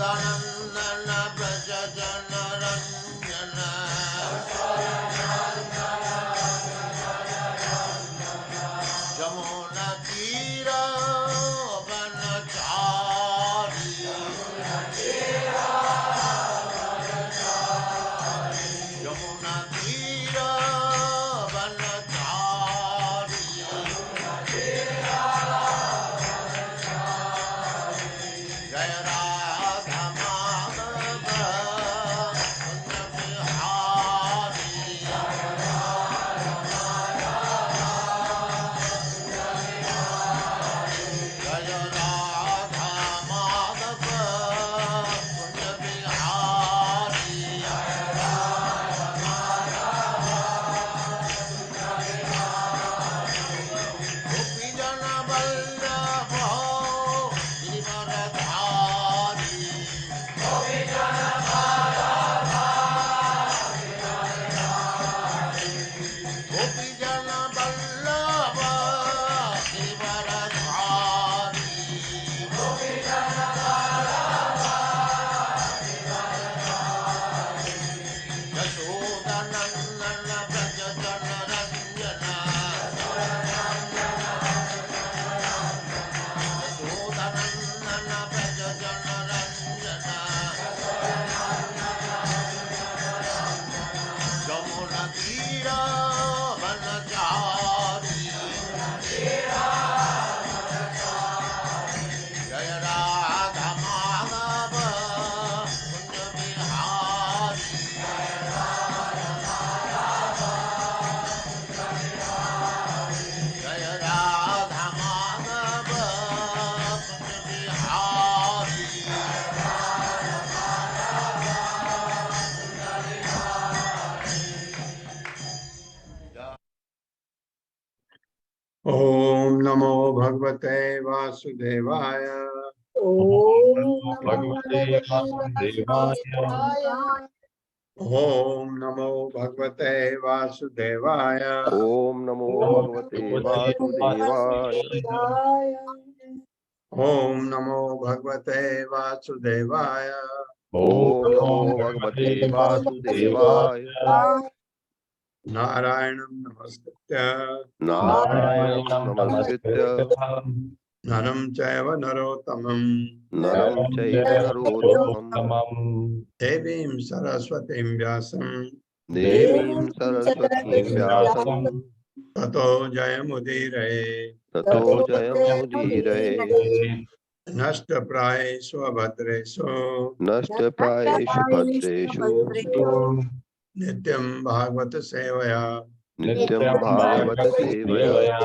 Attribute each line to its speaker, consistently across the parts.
Speaker 1: यशोदानन्दन व्रज जनरञ्जन यमुना तीर वनचारी यमुना तीर वनचारी जय राधा माधव कुंज बिहारी जय राधा माधव कुंज बिहारी गोपी जन वल्लभ गिरिवरधारी गोपी जन वल्लभ गिरिवरधारी यशोदानन्दन व्रज जनरञ्जन यशोदानन्दन व्रज जनरञ्जन यमुना तीर वनचारी जय राधा माधव कुंज बिहारी जय राधा माधव कुंज बिहारी
Speaker 2: ओम नमो भगवते वासुदेवाय।
Speaker 3: ओम नमो
Speaker 4: भगवते वासुदेवाय।
Speaker 2: ओम नमो भगवते वासुदेवाय।
Speaker 5: ओम नमो भगवते वासुदेवाय।
Speaker 2: ओम नमो भगवते वासुदेवाय।
Speaker 5: ओम नमो भगवते वासुदेवाय।
Speaker 2: नारायणं नमस्कृत्य
Speaker 5: नारायणं नमस्कृत्य
Speaker 2: नरं चैव नरोत्तमं
Speaker 5: नरं चैव नरोत्तमं
Speaker 2: देवीं सरस्वतीं व्यासं
Speaker 5: देवीं सरस्वतीं व्यासं
Speaker 2: ततो जयमुदीरये।
Speaker 5: ततो जयमुदीरये।
Speaker 2: नष्टप्रायेषु अभद्रेषु
Speaker 5: नष्टप्रायेषु भद्रेषु
Speaker 2: नित्यं भागवत सेवया
Speaker 5: नित्यं भागवत सेवया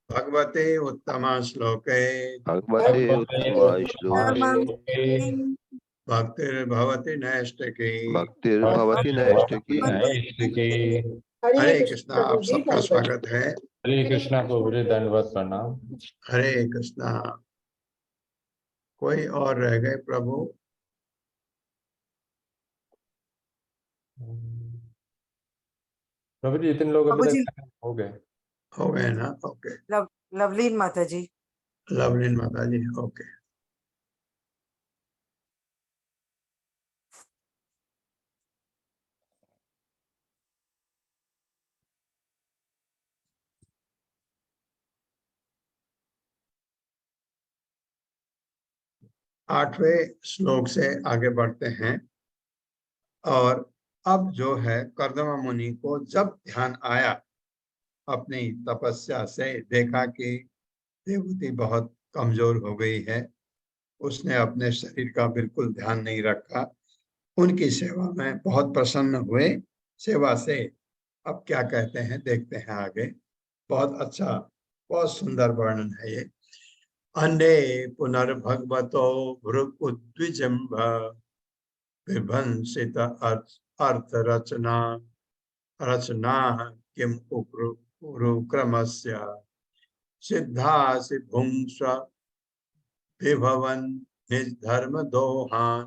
Speaker 2: भगवते उत्तमा श्लोके
Speaker 5: भगवते उत्तमा श्लोके
Speaker 2: भक्तिर्भवति नैष्टिकी।
Speaker 5: भक्तिर्भवति नैष्टिकी।
Speaker 2: हरे कृष्णा। आप सबका स्वागत है।
Speaker 4: हरे कृष्णा को बुरे दंडवत प्रणाम।
Speaker 2: हरे कृष्णा। कोई और रह गए प्रभु?
Speaker 4: प्रभु जी इतने लोग अभी तक हो गए
Speaker 2: ना? ओके।
Speaker 3: लवलीन माता जी।
Speaker 2: लवलीन माता जी, ओके। आठवें श्लोक से आगे बढ़ते हैं। और अब जो है कर्दम मुनि को जब ध्यान आया, अपनी तपस्या से देखा कि देवहूति बहुत कमजोर हो गई है, उसने अपने शरीर का बिल्कुल ध्यान नहीं रखा, उनकी सेवा में बहुत प्रसन्न हुए। सेवा से अब क्या कहते हैं देखते हैं आगे। बहुत अच्छा, बहुत सुंदर वर्णन है ये। अन्य पुनर्भगवतो भ्रुकुद्विजम्भ विभंसित अर्थ रचना किम उरुक्रमस्य सिद्धासि भुंस विभवन निज धर्म दोहान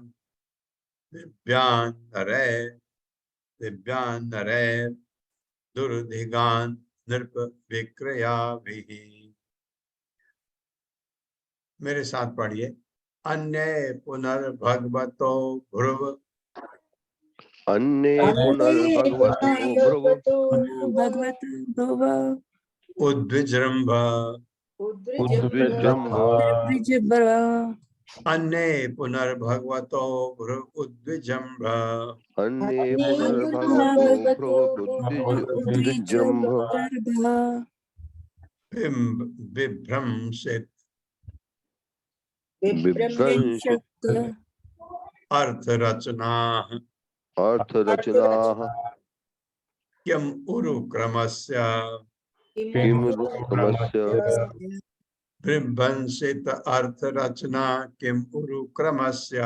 Speaker 2: दिव्यान नरे दुर्धिगान नृप विक्रया भी। मेरे साथ पढ़िए। अन्ये पुनर्भगवतो भ्रुव
Speaker 5: अन्ये पुनर्भगवतो भ्रुव
Speaker 6: भगवत भुव
Speaker 2: उद्विजृंभ
Speaker 5: उद्विजृंभ
Speaker 6: द्विजभ्र
Speaker 2: अन्ये पुनर्भगवतो भ्रुव उद्विजृंभ
Speaker 5: अन्ये पुनर्भगवतो भ्रुव उद्विजृंभ
Speaker 2: विभ्रंशित
Speaker 5: विभ्रंशित
Speaker 2: अर्थ रचना
Speaker 5: अर्थरचनाः
Speaker 2: किम उरुक्रमस्य
Speaker 5: किमुरुक्रमस्य
Speaker 2: विभ्रंशित अर्थ रचना किम उरुक्रमस्य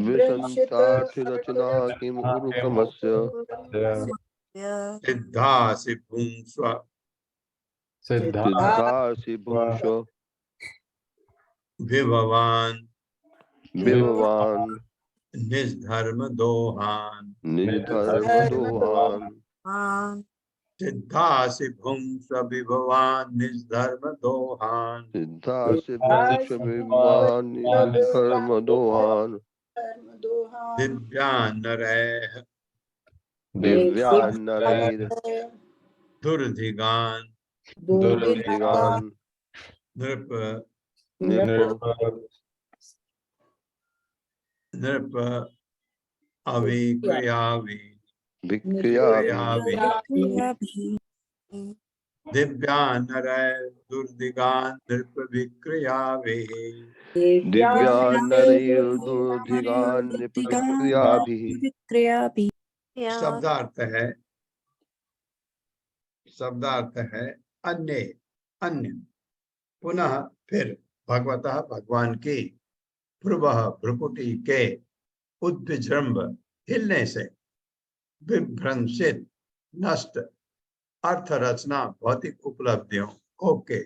Speaker 5: विसंतार्थरचना किमुरुक्रमस्य
Speaker 2: सिद्धासि पुंस्व
Speaker 5: सिद्धासि पुंसो
Speaker 2: विभवान
Speaker 5: विभवान्
Speaker 2: निजधर्म दोहान
Speaker 5: निधर्मदोहान्
Speaker 2: सिद्धासि पुंस्व विभवान निजधर्म दोहान
Speaker 5: सिद्धासि पुंसो विभवान् निधर्मदोहान्
Speaker 2: दिव्यानरैः
Speaker 5: दिव्यान्नरैर्
Speaker 2: दुर्धिगान
Speaker 5: दुर्दिगान्
Speaker 2: नृप
Speaker 5: नृप
Speaker 2: नृप अविक्रियावि
Speaker 5: विक्रियाभि
Speaker 2: दिव्यानरैः दुर्दिगान नृप विक्रियाभिः
Speaker 5: दिव्यान्नरैर्दुर्दिगान् विक्रियाभिः
Speaker 2: शब्दार्थ है अन्य अन्य पुनः फिर भगवतः भगवान की भ्रुवः भ्रुकुटी के उद्विजृंभ हिलने से विभ्रंशित नष्ट अर्थ रचना भौतिक उपलब्धियों ओके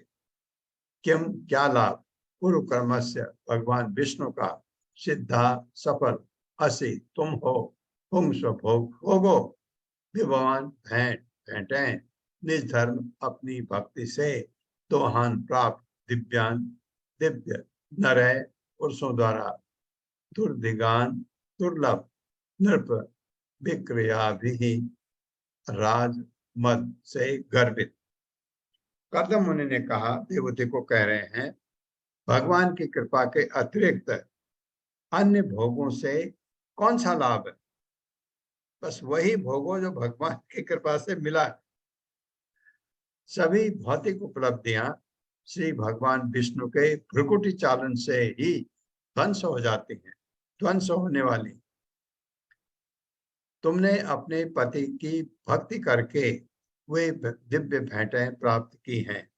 Speaker 2: किम क्या लाभ उरुक्रमस्य भगवान विष्णु का सिद्धा सफल असि तुम हो पुंस्व भोग भोगो विभवान भेंटें निज धर्म अपनी भक्ति से दोहान प्राप्त दिव्यान दिव्य नरय पुरुषों द्वारा दुर्दिगान दुर्लभ नृप विक्रिया भी राज मद से गर्वित। कर्दम मुनि ने कहा, देवती को कह रहे हैं, भगवान की कृपा के अतिरिक्त अन्य भोगों से कौन सा लाभ है? बस वही भोगों जो भगवान की कृपा से मिला। सभी भौतिक उपलब्धियां श्री भगवान विष्णु के भ्रुकुटी चालन से ही ध्वंस हो जाती हैं, ध्वंस होने वाली। तुमने अपने पति की भक्ति करके वे दिव्य भेंटें प्राप्त की हैं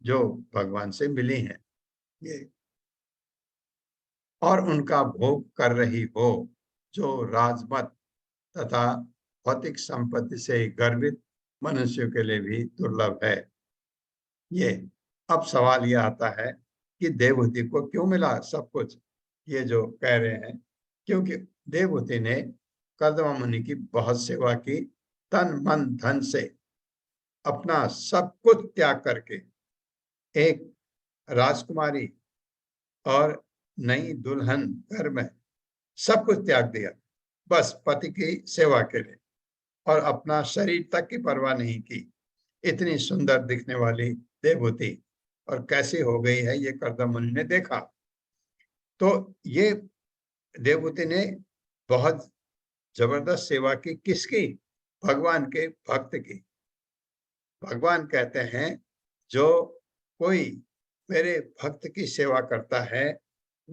Speaker 2: जो भगवान से मिली हैं, ये और उनका भोग कर रही हो जो राजमत तथा भौतिक संपत्ति से गर्वित मनुष्यों के लिए भी दुर्लभ है। ये अब सवाल यह आता है कि देवहूति को क्यों मिला सब कुछ? ये जो कह रहे हैं, क्योंकि देवहूति ने कर्दम मुनि की बहुत सेवा की, तन मन धन से अपना सब कुछ त्याग करके एक राजकुमारी और नई दुल्हन घर में सब कुछ त्याग दिया, बस पति की सेवा के लिए, और अपना शरीर तक की परवाह नहीं की। इतनी सुंदर दिखने वाली देवहूति और कैसी हो गई है ये कर्दम मुनि ने देखा। तो ये देवहूति ने बहुत जबरदस्त सेवा की, किसकी? भगवान के भक्त की। भगवान कहते हैं जो कोई मेरे भक्त की सेवा करता है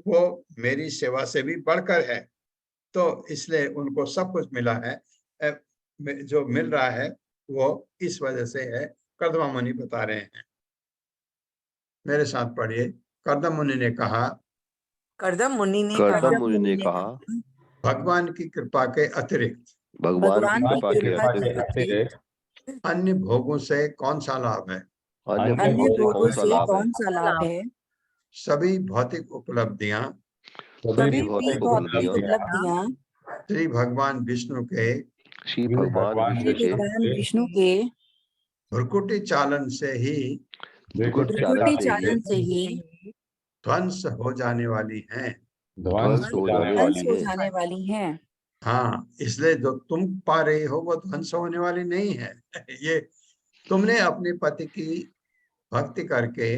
Speaker 2: वो मेरी सेवा से भी बढ़कर है, तो इसलिए उनको सब कुछ मिला है। जो मिल रहा है वो इस वजह से है, कर्दम मुनि बता रहे हैं। मेरे साथ पढ़िए। कर्दम मुनि ने कहा,
Speaker 3: कर्दम मुनि ने कहा,
Speaker 2: भगवान की कृपा के अतिरिक्त
Speaker 5: भगवान की कृपा के अतिरिक्त
Speaker 2: अन्य भोगों से कौन सा लाभ है?
Speaker 6: अन्य भोगों से कौन सा लाभ है?
Speaker 2: सभी भौतिक उपलब्धियां
Speaker 6: सभी भौतिक उपलब्धियां
Speaker 2: श्री भगवान विष्णु के भ्रुकुटी चालन से ही ध्वंस हो जाने वाली हैं।
Speaker 4: ध्वंस हो जाने
Speaker 6: ध्वंस
Speaker 4: वाली
Speaker 6: हो
Speaker 4: है।
Speaker 6: जाने वाली हैं।
Speaker 2: हाँ, इसलिए जो तुम पा रही हो वो ध्वंस होने वाली नहीं है। ये तुमने अपने पति की भक्ति करके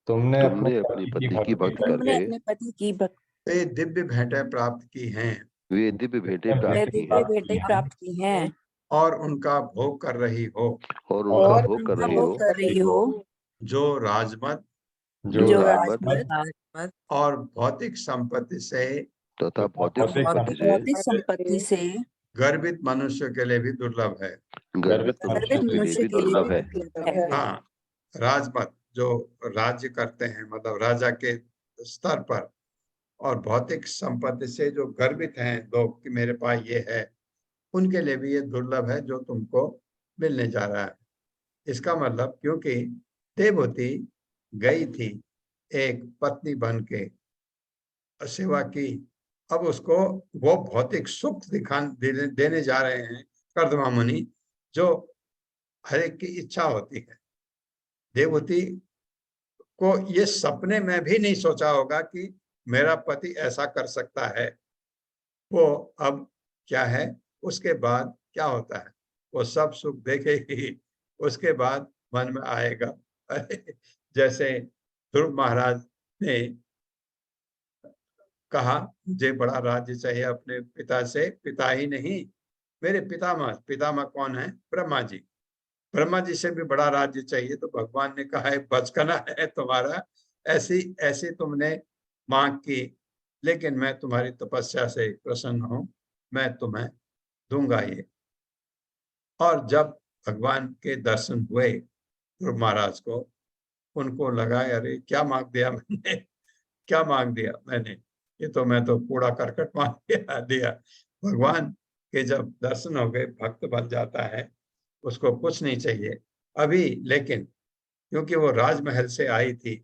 Speaker 4: तुमने अपने
Speaker 5: अपनी
Speaker 4: पति की
Speaker 5: पति की
Speaker 4: भक्ति
Speaker 5: भक्ति
Speaker 6: तुमने
Speaker 4: करके
Speaker 5: करके
Speaker 6: अपने पति की भक्ति
Speaker 2: ये दिव्य भेंटें प्राप्त की हैं
Speaker 5: वे दिव्य भेंटें प्राप्त की
Speaker 6: दिव्य
Speaker 5: हैं
Speaker 6: भेंटें प्राप्त की हैं
Speaker 2: और उनका भोग कर रही हो,
Speaker 5: और उनका
Speaker 6: और
Speaker 5: भोग कर
Speaker 6: उनका
Speaker 5: रही
Speaker 6: भोग
Speaker 5: हो,
Speaker 6: कर रही हो,
Speaker 2: जो राजमत
Speaker 4: जो
Speaker 6: जो
Speaker 4: राजमत
Speaker 6: राजमत
Speaker 2: और भौतिक संपत्ति से
Speaker 5: तथा
Speaker 4: तथा
Speaker 5: भौतिक
Speaker 4: भौतिक
Speaker 5: संपत्ति से
Speaker 6: भौतिक संपत्ति से
Speaker 2: गर्वित मनुष्य के लिए भी दुर्लभ है।
Speaker 5: गर्वित
Speaker 6: गर्वित
Speaker 5: मनुष्य के लिए
Speaker 6: मनुष्य
Speaker 5: भी
Speaker 6: के लिए
Speaker 5: दुर्लभ
Speaker 6: भी
Speaker 5: है।
Speaker 6: दुर्लभ है।
Speaker 2: हाँ, राजमत जो राज्य करते हैं, मतलब राजा के स्तर पर, और भौतिक संपत्ति से जो गर्वित हैं लोग कि मेरे पास ये है, उनके लिए भी ये दुर्लभ है जो तुमको मिलने जा रहा है। इसका मतलब क्योंकि देवहूति गई थी एक पत्नी बन के, सेवा की, अब उसको वो भौतिक सुख देने जा रहे हैं कर्दमा मुनि, जो हर एक की इच्छा होती है। देवहूति को ये सपने में भी नहीं सोचा होगा कि मेरा पति ऐसा कर सकता है। वो अब क्या है, उसके बाद क्या होता है, वो सब सुख देखेगी, उसके बाद मन में आएगा। अरे, जैसे ध्रुव महाराज ने कहा मुझे बड़ा राज्य चाहिए अपने पिता से, पिता ही नहीं मेरे पितामह, पितामह कौन है, ब्रह्मा जी, ब्रह्मा जी से भी बड़ा राज्य चाहिए। तो भगवान ने कहा है बचकाना है तुम्हारा, ऐसी ऐसी तुमने मांग की, लेकिन मैं तुम्हारी तपस्या से प्रसन्न हूं, मैं तुम्हें दूंगा ये। और जब भगवान के दर्शन हुए ध्रुव महाराज को, उनको लगा अरे क्या मांग दिया मैंने, क्या मांग दिया मैंने, ये तो मैं तो कूड़ा करकट मांग दिया। भगवान के जब दर्शन हो गए, भक्त बन जाता है, उसको कुछ नहीं चाहिए अभी। लेकिन क्योंकि वो राजमहल से आई थी,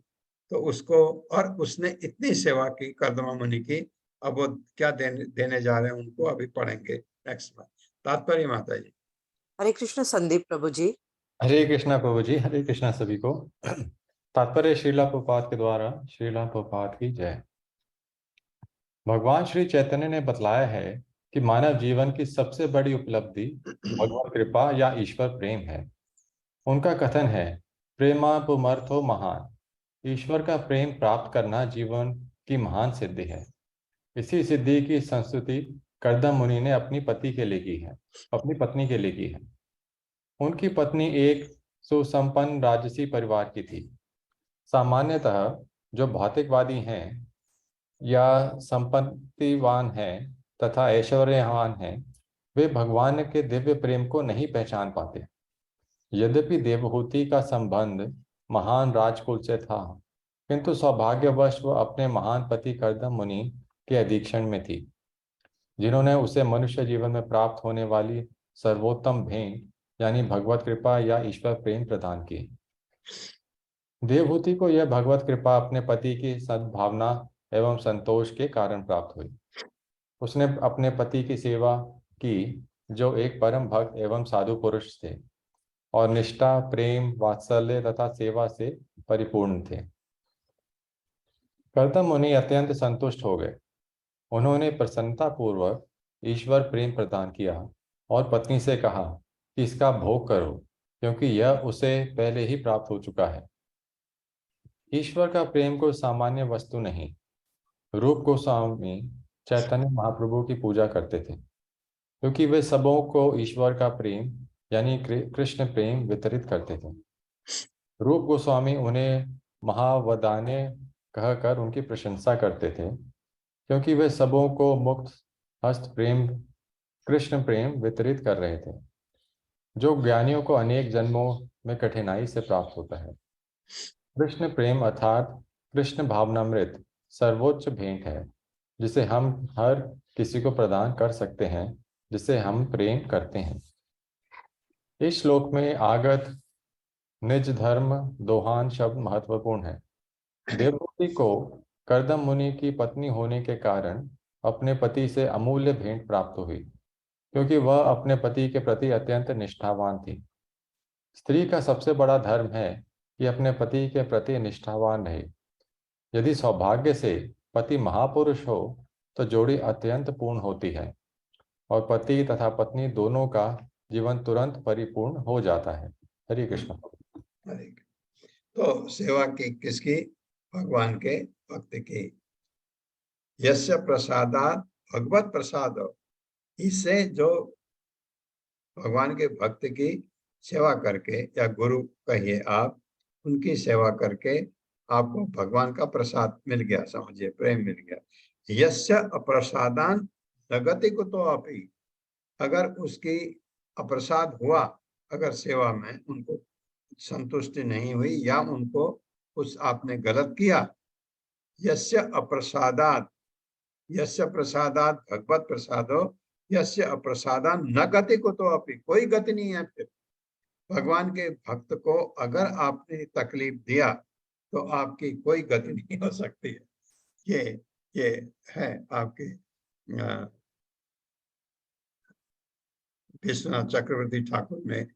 Speaker 2: तो उसको, और उसने इतनी सेवा की कर्दमा मुनि की, अब वो क्या देने जा रहे हैं उनको अभी पढ़ेंगे नेक्स्ट में। तात्पर्य माता जी।
Speaker 3: हरे कृष्ण संदीप प्रभु जी।
Speaker 4: हरे कृष्णा प्रभु जी। हरे कृष्णा सभी को। तात्पर्य श्रीला प्रभुपाद के द्वारा। श्रीला प्रभुपाद की जय। भगवान श्री चैतन्य ने बतलाया है कि मानव जीवन की सबसे बड़ी उपलब्धि भगवत कृपा या ईश्वर प्रेम है। उनका कथन है, प्रेमा पुमर्थो महान। ईश्वर का प्रेम प्राप्त करना जीवन की महान सिद्धि है। इसी सिद्धि की संस्तुति कर्दम मुनि ने अपनी पति के लिए की है, अपनी पत्नी के लिए की है। उनकी पत्नी एक सुसंपन्न राजसी परिवार की थी। सामान्यतः जो भौतिकवादी हैं या संपत्तिवान हैं तथा ऐश्वर्यवान हैं, वे भगवान के दिव्य प्रेम को नहीं पहचान पाते। यद्यपि देवहूति का संबंध महान राजकुल से था, किंतु सौभाग्यवश वह अपने महान पति कर्दम मुनि के अधीक्षण में थी, जिन्होंने उसे मनुष्य जीवन में प्राप्त होने वाली सर्वोत्तम भेंट यानी भगवत कृपा या ईश्वर प्रेम प्रदान की। देवहूति को यह भगवत कृपा अपने पति की सद्भावना एवं संतोष के कारण प्राप्त हुई। उसने अपने पति की सेवा की, जो एक परम भक्त एवं साधु पुरुष थे और निष्ठा, प्रेम, वात्सल्य तथा सेवा से परिपूर्ण थे। कर्दम मुनि अत्यंत संतुष्ट हो गए। उन्होंने प्रसन्नतापूर्वक ईश्वर प्रेम प्रदान किया और पत्नी से कहा कि इसका भोग करो, क्योंकि यह उसे पहले ही प्राप्त हो चुका है। ईश्वर का प्रेम कोई सामान्य वस्तु नहीं। रूप गोस्वामी चैतन्य महाप्रभु की पूजा करते थे, क्योंकि वे सबों को ईश्वर का प्रेम यानी कृष्ण प्रेम वितरित करते थे। रूप गोस्वामी उन्हें महावदान्य कहकर उनकी प्रशंसा करते थे, क्योंकि वे सबों को मुक्त हस्त प्रेम कृष्ण प्रेम वितरित कर रहे थे, जो ज्ञानियों को अनेक जन्मों में कठिनाई से प्राप्त होता है। कृष्ण प्रेम अर्थात कृष्ण भावनामृत सर्वोच्च भेंट है, जिसे हम हर किसी को प्रदान कर सकते हैं जिसे हम प्रेम करते हैं। इस श्लोक में आगत निज धर्म दोहान शब्द महत्वपूर्ण है। देवहूति को कर्दम मुनि की पत्नी होने के कारण अपने पति से अमूल्य भेंट प्राप्त हुई, क्योंकि वह अपने पति के प्रति अत्यंत निष्ठावान थी। स्त्री का सबसे बड़ा धर्म है कि अपने पति के प्रति निष्ठावान रहे। यदि सौभाग्य से पति महापुरुष हो तो जोड़ी अत्यंत पूर्ण होती है और पति तथा पत्नी दोनों का जीवन तुरंत परिपूर्ण हो जाता है। हरे कृष्ण।
Speaker 2: हरे कृष्ण। तो सेवा की किसकी? भगवान के भक्त की। यस्य प्रसादात भगवत प्रसाद, इससे जो भगवान के भक्त की सेवा करके, या गुरु कहिए आप, उनकी सेवा करके आपको भगवान का प्रसाद मिल गया, समझिए प्रेम मिल गया। यस्य अप्रसादान जगति को तो आप ही, अगर उसकी अप्रसाद हुआ, अगर सेवा में उनको संतुष्टि नहीं हुई या उनको कुछ आपने गलत किया, यस्य अप्रसादात, यस्य प्रसादात भगवत प्रसादो यस्य अप्रसादान न गति को तो अपनी, कोई गति नहीं है। फिर भगवान के भक्त को अगर आपने तकलीफ दिया तो आपकी कोई गति नहीं हो सकती है। ये है आपके विश्वनाथ चक्रवर्ती ठाकुर ने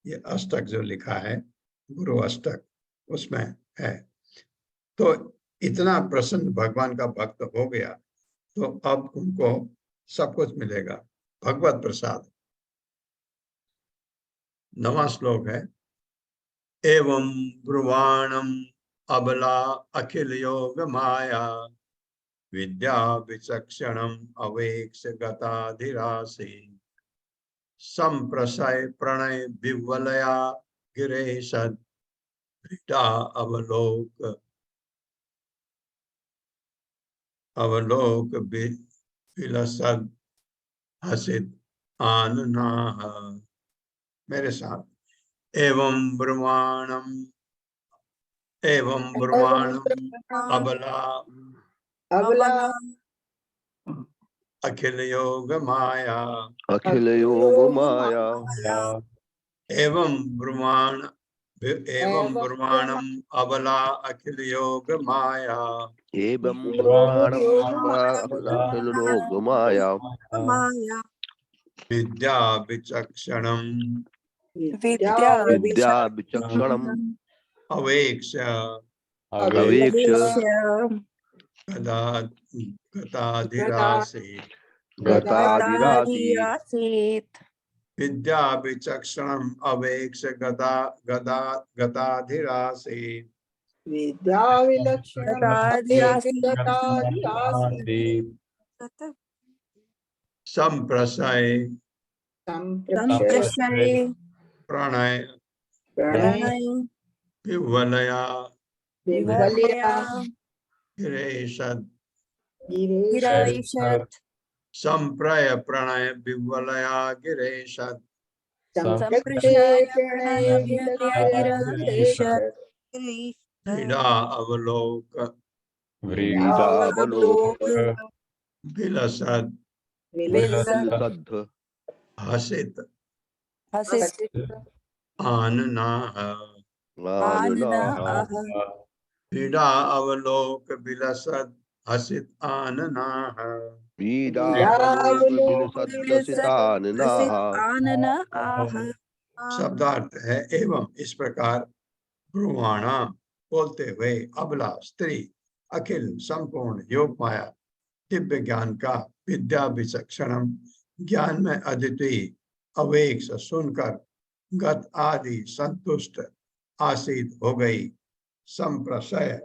Speaker 2: ये अष्टक जो लिखा है, गुरु अष्टक, उसमें है। तो इतना प्रसन्न भगवान का भक्त हो गया तो अब उनको सब कुछ मिलेगा, भगवत प्रसाद। 9वां श्लोक है, एवं ब्रुवाणम अबला अखिल योग माया विद्या विचक्षणम अवेक्ष गताधिरासी संप्रसय प्रणय विवलया गिरेशद अवलोक विलसद हसित आननाह। मेरे साथ, एवं ब्रह्माणम अबला अखिल योग माया
Speaker 5: अखिल योग माया
Speaker 2: एवं ब्रह्माणम अबला अखिल योग माया
Speaker 5: एवं ब्रह्मांडम अखिल योग माया
Speaker 2: विद्या विचक्षणम
Speaker 5: विद्या विचक्षणम
Speaker 2: अवेक्ष
Speaker 5: अवेक्ष
Speaker 2: गताधिरासीत् विद्या विचक्षणम अवेक्ष गताधिरासीत् संप्रसय प्रणय विवलया गिरेशद संप्रय प्रणय विवलया गिरेशद क्रीडा अवलोक विलसद हसित आननाह। क्रीडा अवलोक विलसद हसित आननाह। शब्दार्थ है, एवं इस प्रकार ब्रुवाणाम बोलते हुए अबला स्त्री अखिल संपूर्ण योग माया दिव्य ज्ञान का विद्या विचक्षणम ज्ञान में अद्वितीय अवेक्ष सुनकर गत आदि संतुष्ट आसीत हो गई, संप्रसय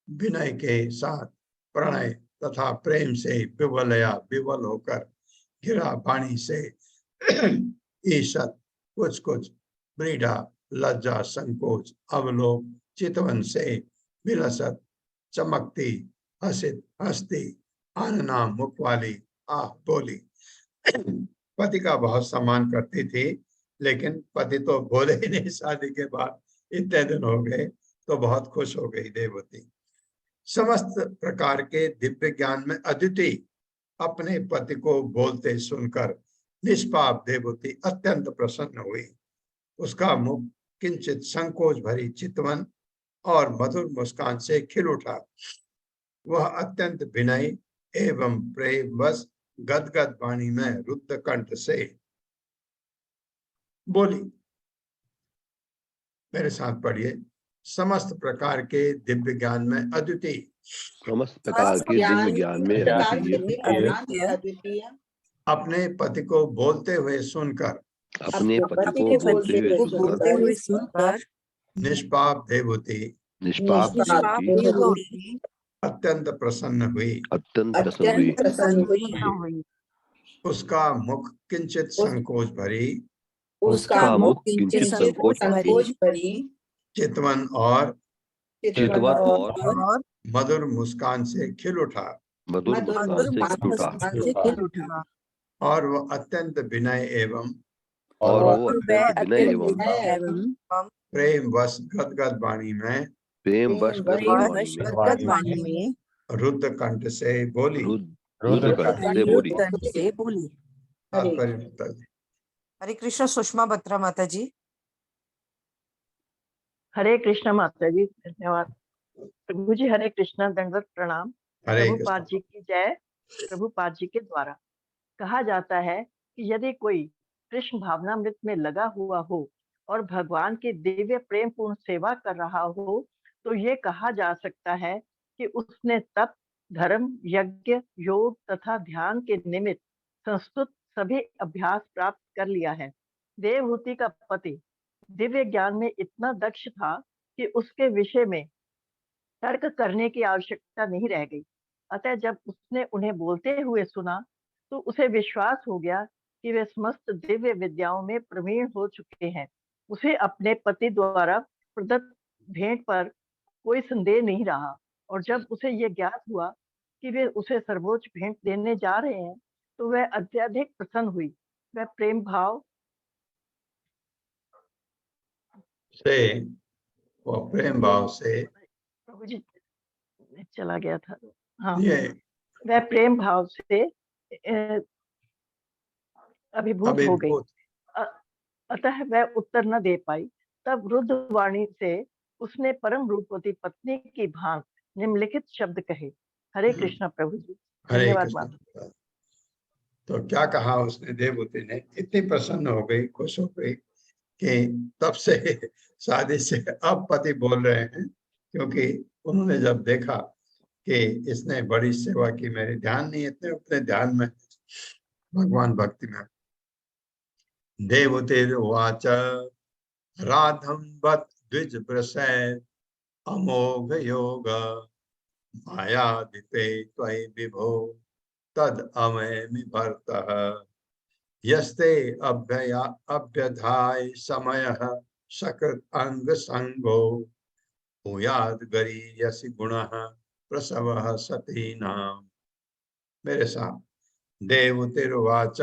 Speaker 2: विनय के साथ प्रणय तथा प्रेम से विवलया विवल होकर गिरा वाणी से ईशत कुछ कुछ ब्रीडा लज्जा संकोच अवलोक चितवन से विलसत चमकती हसित हस्ती आनना मुख वाली आह बोली। पति का बहुत सम्मान करती थी, लेकिन पति तो बोले ही नहीं। शादी के बाद इतने दिन हो गए तो बहुत खुश हो गई देवती। समस्त प्रकार के दिव्य ज्ञान में अद्वितीय अपने पति को बोलते सुनकर निष्पाप देवती अत्यंत प्रसन्न हुई। उसका मुख किंचित संकोच भरी चितवन और मधुर मुस्कान से खिल उठा। वह अत्यंत विनय एवं प्रेमवश गदगद वाणी में रुद्ध कंठ से बोली। मेरे साथ पढ़िए, समस्त प्रकार के दिव्य ज्ञान में अद्वितीय,
Speaker 5: समस्त प्रकार के दिव्य ज्ञान में अद्वितीय,
Speaker 6: अद्वितीय,
Speaker 2: अपने पति को बोलते हुए सुनकर
Speaker 5: अपने पति को बोलते हुए सुनकर
Speaker 2: निष्पाप देवहूति
Speaker 5: निष्पाप देवहूति
Speaker 2: अत्यंत प्रसन्न हुई।
Speaker 5: अत्यंत प्रसन्न हुई।
Speaker 2: उसका मुख किंचित संकोच भरी,
Speaker 5: उसका मुख किंचित संकोच भरी,
Speaker 2: चितवन और
Speaker 5: चितवन और
Speaker 2: मधुर मुस्कान से खिल उठा,
Speaker 5: मधुर मुस्कान से खिल उठा,
Speaker 2: और वह अत्यंत विनय एवं प्रेम वश गदगद वाणी में रुद्र कंठ से बोली।
Speaker 3: हरे कृष्ण सुषमा बत्रा माता जी।
Speaker 7: हरे कृष्ण माता जी, धन्यवाद प्रभु जी। हरे कृष्ण, दंडवत प्रणाम। प्रभुपाद जी की जय। प्रभुपाद जी के द्वारा कहा जाता है कि यदि कोई कृष्ण भावनामृत में लगा हुआ हो और भगवान की दिव्य प्रेम पूर्ण सेवा कर रहा हो, तो ये कहा जा सकता है कि उसने तप, धर्म, यज्ञ, योग तथा ध्यान के निमित्त संस्तुत सभी अभ्यास प्राप्त कर लिया है। देवहूति का पति दिव्य ज्ञान में इतना दक्ष था कि उसके विषय में तर्क करने की आवश्यकता नहीं रह गई। अतः जब उसने उन्हें बोलते हुए सुना तो उसे विश्वास हो गया कि वे समस्त दिव्य विद्याओं में प्रवीण हो चुके हैं। उसे अपने पति द्वारा प्रदत्त भेंट पर कोई संदेह नहीं रहा, और जब उसे यह ज्ञात हुआ कि वे उसे सर्वोच्च भेंट देने जा रहे हैं तो वह अत्यधिक प्रसन्न हुई। वह प्रेम भाव
Speaker 2: से
Speaker 7: प्रभु जी चला गया था। हाँ, वह प्रेम भाव से अभिभूत हो गई, अतः वह उत्तर न दे पाई। तब रुद्रवाणी से उसने परम रूपवती पत्नी की भांत निम्नलिखित शब्द कहे। हरे कृष्ण प्रभु जी, धन्यवाद।
Speaker 2: तो क्या कहा उसने? देवहूति ने इतनी प्रसन्न हो गई, खुश हो गई कि तब से शादी से अब पति बोल रहे हैं, क्योंकि उन्होंने जब देखा कि इसने बड़ी सेवा की, मेरे ध्यान नहीं, इतने अपने ध्यान में भगवान भक्ति में। देवतेर्वाच राधम बत द्विज प्रसय अमोघ योग मायादिते त्वयि विभो तद अमयमि भर्तः यस्ते अभ्यधाय समयः सकृत अंग संगो भूयाद गरीयसि गुणः प्रसवः सतीनाम। मेरे साथ देवतेर्वाच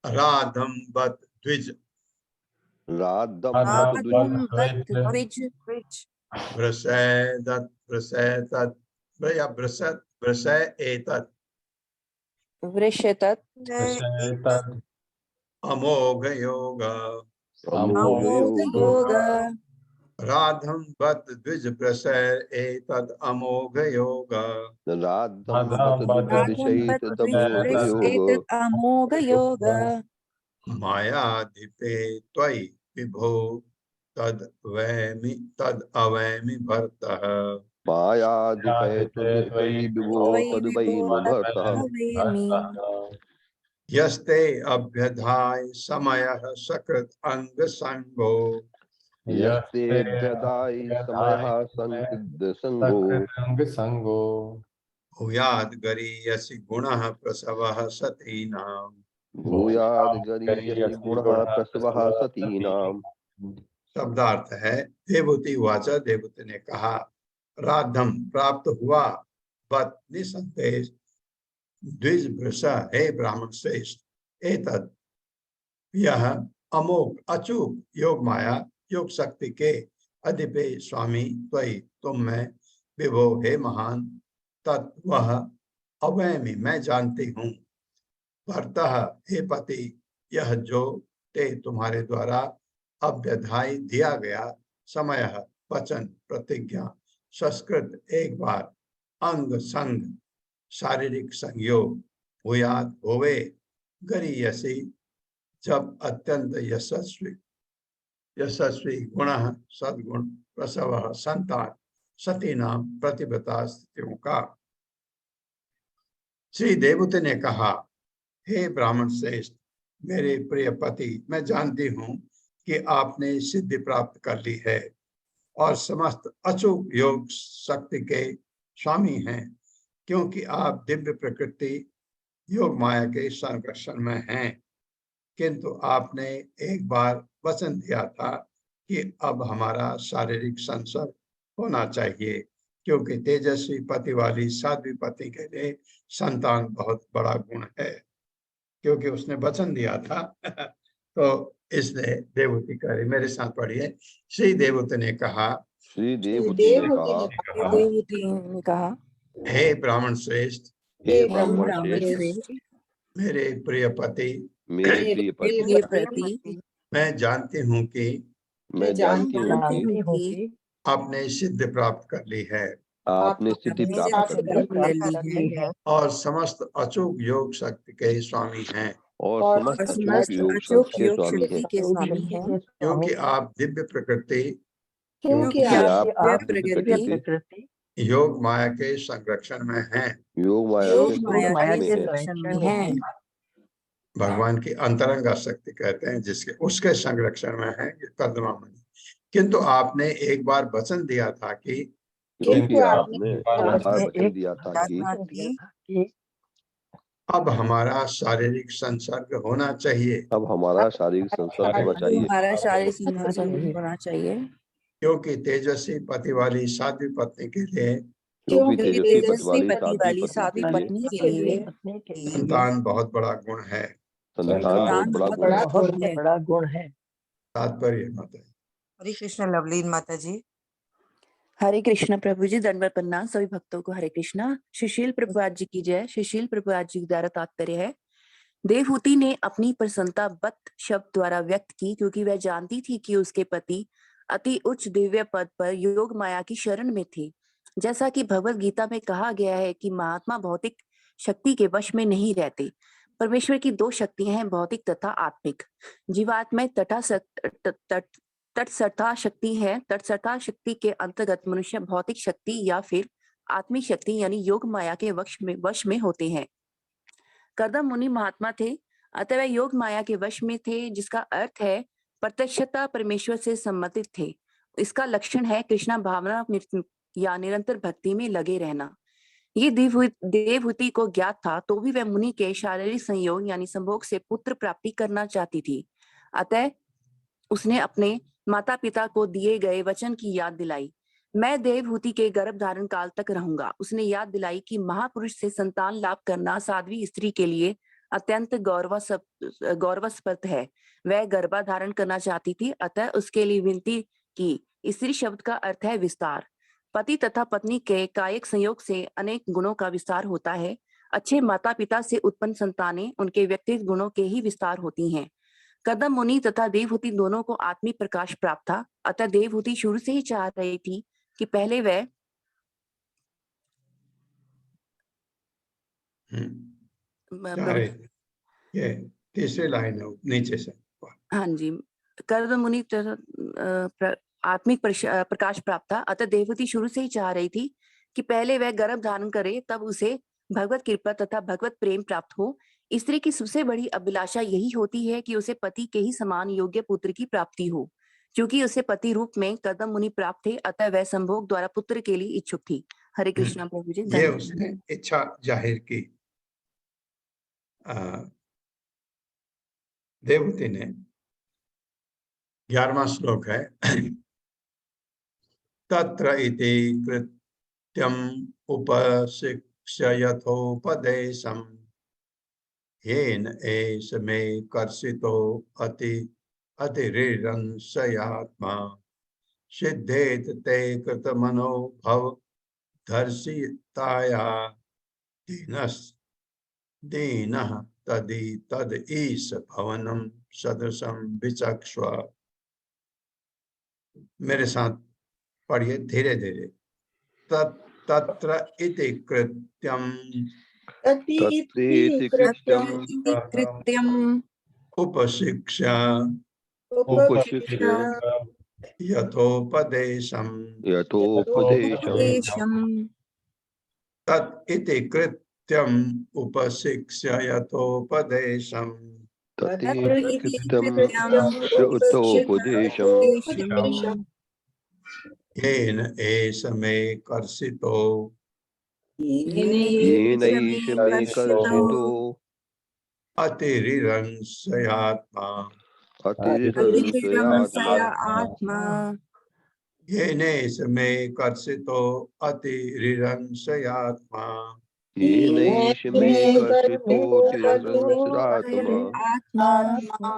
Speaker 2: राधम बत द्विज अमोघ योग राधम बत द्विज प्रसय एतद अमोघ योग
Speaker 6: अमोघ योग
Speaker 2: मायाधिपे त्वयि विभो तद अवैमि भर्तः यस्ते अभ्यधाय समयः सकृत अंग संगो भूयाद गरीयसि गुणः प्रसवः सतीनाम। शब्दार्थ है, देवहूति वाचा, देवहूति ने कहा, राधम प्राप्त हुआ, बत निसंदेह, द्विज वृषा, हे ब्राह्मण श्रेष्ठ, एतद यह अमोघ अचूक योग माया योग शक्ति के अधिपे स्वामी त्वयि तुम में विभो हे महान तत् वह अवैमी मैं जानती हूँ भर्तः हे पति यह जो ते तुम्हारे द्वारा अभ्यधाई दिया गया समय वचन प्रतिज्ञा संस्कृत एक बार अंग संग शारीरिक संयोग भूयात होवे गरीयसी जब अत्यंत यशस्वी यशस्वी गुणः सद्गुण प्रसवः संतान सतीनाम प्रतिभता स्थितियों का। श्री देवते ने कहा, हे ब्राह्मण श्रेष्ठ, मेरे प्रिय पति, मैं जानती हूँ कि आपने सिद्धि प्राप्त कर ली है और समस्त अचूक योग शक्ति के स्वामी हैं, क्योंकि आप दिव्य प्रकृति योग माया के संरक्षण में हैं। किंतु आपने एक बार वचन दिया था कि अब हमारा शारीरिक संसर्ग होना चाहिए, क्योंकि तेजस्वी पति वाली साध्वी पत्नी के लिए संतान बहुत बड़ा गुण है। क्योंकि उसने वचन दिया था तो इसलिए देवहूति कह रही, मेरे साथ पढ़िए। श्री देवहूति ने कहा,
Speaker 5: श्री देवहूति ने कहा,
Speaker 6: देवहूति ने कहा,
Speaker 2: हे ब्राह्मण श्रेष्ठ,
Speaker 5: हे
Speaker 6: हे
Speaker 5: ब्राह्मण
Speaker 6: ब्राह्मण
Speaker 5: श्रेष्ठ,
Speaker 6: श्रेष्ठ,
Speaker 2: मेरे प्रिय पति,
Speaker 5: मेरे प्रिय पति,
Speaker 6: प्रिय प्रति,
Speaker 2: मैं जानती हूँ कि
Speaker 5: मैं जानती हूँ कि
Speaker 2: आपने सिद्धि प्राप्त कर ली है
Speaker 5: आपने सिद्धि प्राप्त कर ली है
Speaker 2: और समस्त अचूक योग शक्ति के स्वामी हैं,
Speaker 5: और समस्त अचूक
Speaker 6: समस्त
Speaker 5: योग
Speaker 6: अचूक
Speaker 5: शक्ति के
Speaker 6: योग
Speaker 5: स्वामी
Speaker 6: शक्ति
Speaker 5: हैं,
Speaker 6: के स्वामी हैं,
Speaker 2: क्योंकि आप दिव्य प्रकृति
Speaker 6: क्योंकि
Speaker 5: आप
Speaker 6: आप
Speaker 5: दिव्य प्रकृति
Speaker 2: योग माया के संरक्षण में हैं,
Speaker 5: योग माया
Speaker 6: योग
Speaker 5: के
Speaker 6: माया
Speaker 5: संरक्षण
Speaker 6: के
Speaker 5: में हैं,
Speaker 6: संरक्षण में हैं,
Speaker 2: भगवान की अंतरंगा शक्ति कहते हैं, जिसके उसके संरक्षण में है कर्दमा मुनि। किंतु आपने एक बार वचन दिया था कि
Speaker 5: क्योंकि आपने एक बार वचन दिया था कि
Speaker 2: अब हमारा शारीरिक संसर्ग होना चाहिए,
Speaker 5: अब हमारा शारीरिक संसर्ग होना चाहिए,
Speaker 6: हमारा शारीरिक संबंध होना चाहिए,
Speaker 2: क्योंकि तेजस्वी पति वाली साध्वी पत्नी के लिए
Speaker 5: क्योंकि
Speaker 6: क्योंकि
Speaker 5: तेजस्वी पति
Speaker 6: पति वाली
Speaker 5: साध्वी
Speaker 6: साध्वी
Speaker 5: पत्नी
Speaker 6: पत्नी के लिए
Speaker 2: संतान बहुत बड़ा गुण है।
Speaker 5: संतान बहुत बड़ा गुण है।
Speaker 7: बड़ा गुण है।
Speaker 2: तात्पर्य माता।
Speaker 3: हरे कृष्ण लवलीन माता जी।
Speaker 6: हरे कृष्ण प्रभु जी, दंडवत प्रणाम सभी भक्तों को। हरे कृष्णा। सुशील प्रभुपाद जी की जय। सुशील प्रभुपाद जी द्वारा तात्पर्य है, देवहूति ने अपनी प्रसन्नता बत शब्द द्वारा व्यक्त की, क्योंकि वह जानती थी कि उसके पति अति उच्च दिव्य पद पर योग माया की शरण में थे। जैसा कि भगवत गीता में कहा गया है कि महात्मा भौतिक शक्ति के वश में नहीं रहते। परमेश्वर की दो शक्तियां हैं, भौतिक तथा आत्मिक। जीवात्मा तटस्थता शक्ति है। तटस्थता शक्ति के अंतर्गत मनुष्य भौतिक शक्ति या फिर आत्मिक शक्ति यानी योग माया के वश में होते हैं। कर्दम मुनि महात्मा थे, अतः वह योग माया के वश में थे, जिसका अर्थ है प्रत्यक्षता परमेश्वर से संबंधित थे। इसका लक्षण है कृष्णा भावना या निरंतर भक्ति में लगे रहना। ये देवहूति को ज्ञात था, तो भी वह मुनि के शारीरिक संयोग यानी संभोग से पुत्र प्राप्ति करना चाहती थी। अतः उसने अपने माता पिता को दिए गए वचन की याद दिलाई, मैं देवहूति के गर्भ धारण काल तक रहूंगा। उसने याद दिलाई कि महापुरुष से संतान लाभ करना साध्वी स्त्री के लिए अत्यंत गौरवास्पद है। वह गर्भाधारण करना चाहती थी, अतः उसके लिए विनती की। स्त्री शब्द का अर्थ है विस्तार। पति तथा पत्नी के कायिक संयोग से अनेक गुणों का विस्तार होता है। अच्छे माता पिता से उत्पन्न संतानें उनके व्यक्तिगत गुणों के ही विस्तार होती हैं। कर्दम मुनि तथा देवहूति दोनों को आत्मिक प्रकाश प्राप्त था, अतः देवहूति शुरू से ही चाह रही थी कि पहले वह
Speaker 2: ये तीसरी लाइन है नीचे से।
Speaker 6: हाँ जी, कर्दम मुनि आत्मिक प्रकाश प्राप्त था, अतः देवहूति शुरू से ही चाह रही थी कि पहले वह गर्भ धारण करे, तब उसे भगवत कृपा तथा भगवत प्रेम प्राप्त हो। स्त्री की सबसे बड़ी अभिलाषा यही होती है कि उसे पति के ही समान योग्य पुत्र की प्राप्ति हो। क्योंकि उसे पति रूप में कर्दम मुनि प्राप्त थे, अतः वह संभोग द्वारा पुत्र के लिए इच्छुक थी। हरे कृष्णा प्रभु जी।
Speaker 2: ये उसने इच्छा जाहिर की। देवहूति ने 11वां श्लोक है, तत्र इति कृत्यम उपशिक्ष्य यथोपदेशम येन एष मे कर्षितो अतिरिरंशयात्मा सिद्धेत ते कृतमनो भव दर्शिताया दीनः तद ईश भवनम सदृशम विचक्ष्व। मेरे साथ पढ़िए धीरे धीरे। तत्र इति कृत्यम
Speaker 6: कृत्यम
Speaker 2: उपशिक्ष्य
Speaker 5: उपशिक्ष
Speaker 2: यथोपदेशम् तत् इति कृत्यम् उपशिक्ष्य यथोपदेशम् येन एष मे कर्षितो अतिरिरंशयात्मा
Speaker 6: आत्मा
Speaker 2: येनेष मे कर्षितो अतिरिरंशयात्मा
Speaker 6: आत्मा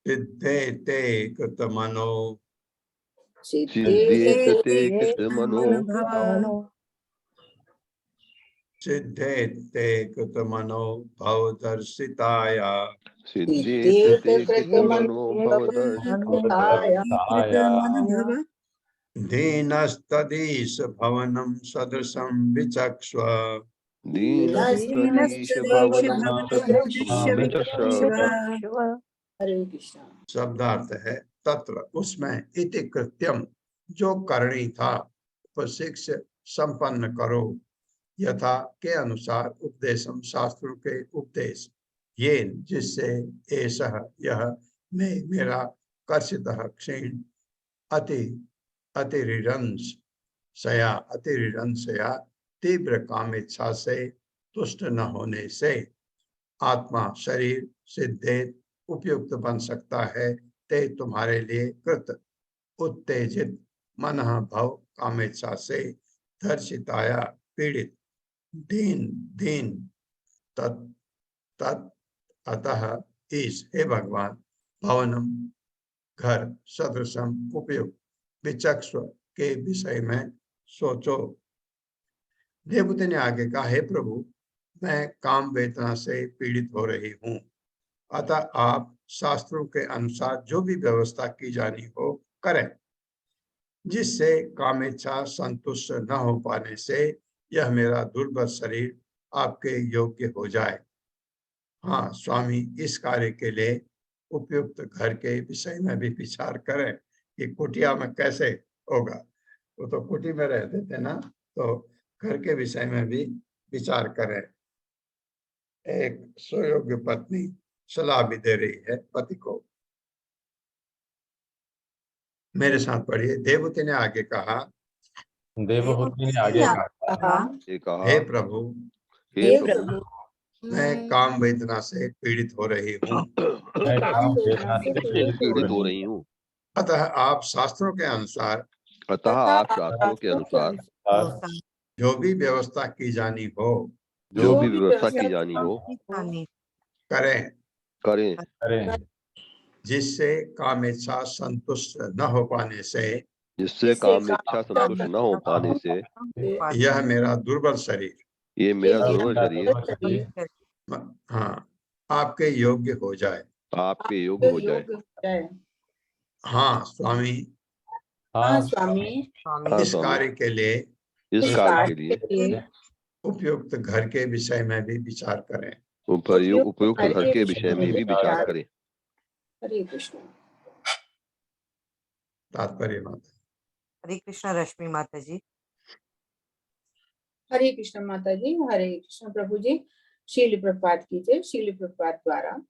Speaker 2: सिद्धेते कृतमनो सिद्धेते कृतमनो भवदर्शिताया दीनस्तदीश भवनं सदृशं विचक्ष्व शब्दार्थ है तत्र उसमें इति कृत्यम जो करणी था उपशिक्ष संपन्न करो यथा के अनुसार उपदेशम शास्त्रों के उपदेश ये जिससे ऐसा यह मैं मेरा कर्षित क्षीण अतिरिरंशया तीव्र कामेच्छा से तुष्ट न होने से आत्मा शरीर सिद्धेत उपयुक्त बन सकता है ते तुम्हारे लिए कृत उत्तेजित मन भव कामेच्छा से धर्षिताया पीड़ित दीन तत् अतः ईश हे भगवान भवनम घर सदृशम उपयुक्त विचक्षु के विषय में सोचो। देवते ने आगे कहा हे प्रभु मैं काम वेदना से पीड़ित हो रही हूँ अतः आप शास्त्रों के अनुसार जो भी व्यवस्था की जानी हो करें जिससे कामेच्छा संतुष्ट न हो पाने से यह मेरा दुर्बल शरीर आपके योग्य हो जाए। हाँ स्वामी इस कार्य के लिए उपयुक्त घर के विषय में भी विचार करें कि कुटिया में कैसे होगा। वो तो कुटी में रहते थे ना, तो घर के विषय में भी विचार करें। एक सुयोग्य पत्नी सलाह भी दे रही है पति को। मेरे साथ पढ़िए। देवहूति ने आगे कहा हे प्रभु मैं काम वेदना से पीड़ित हो रही हूँ अतः आप शास्त्रों के अनुसार जो भी व्यवस्था की जानी हो करें जिससे कामेच्छा संतुष्ट न हो पाने से यह मेरा दुर्बल शरीर हाँ आपके योग्य हो जाए। हाँ स्वामी इस कार्य के लिए उपयुक्त घर के विषय में भी विचार करें।
Speaker 5: उपयुक्त घर के विषय में भी विचार करें।
Speaker 3: हरे कृष्ण।
Speaker 2: तात्पर्य माता।
Speaker 3: हरे कृष्ण रश्मि माता जी।
Speaker 8: हरे कृष्ण माता जी। हरे कृष्ण प्रभु जी। शील प्रपात कीजिए। शील प्रपात द्वारा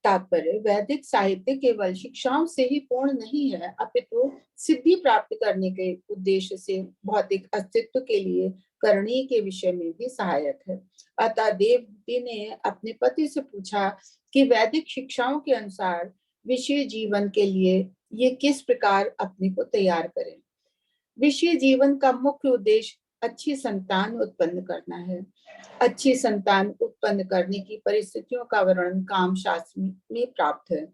Speaker 8: तात्पर्य वैदिक साहित्य केवल शिक्षाओं से ही पूर्ण नहीं है अपितु सिद्धि प्राप्त करने के उद्देश्य से भौतिक अस्तित्व के लिए करणी के विषय में भी सहायक है। अतः देवहूति ने अपने पति से पूछा कि वैदिक शिक्षाओं के अनुसार विषय जीवन के लिए ये किस प्रकार अपने को तैयार करें। विषय जीवन का मुख्य उद्देश्य अच्छी संतान उत्पन्न करना है। अच्छी संतान उत्पन्न करने की परिस्थितियों का वर्णन काम शास्त्र में प्राप्त है।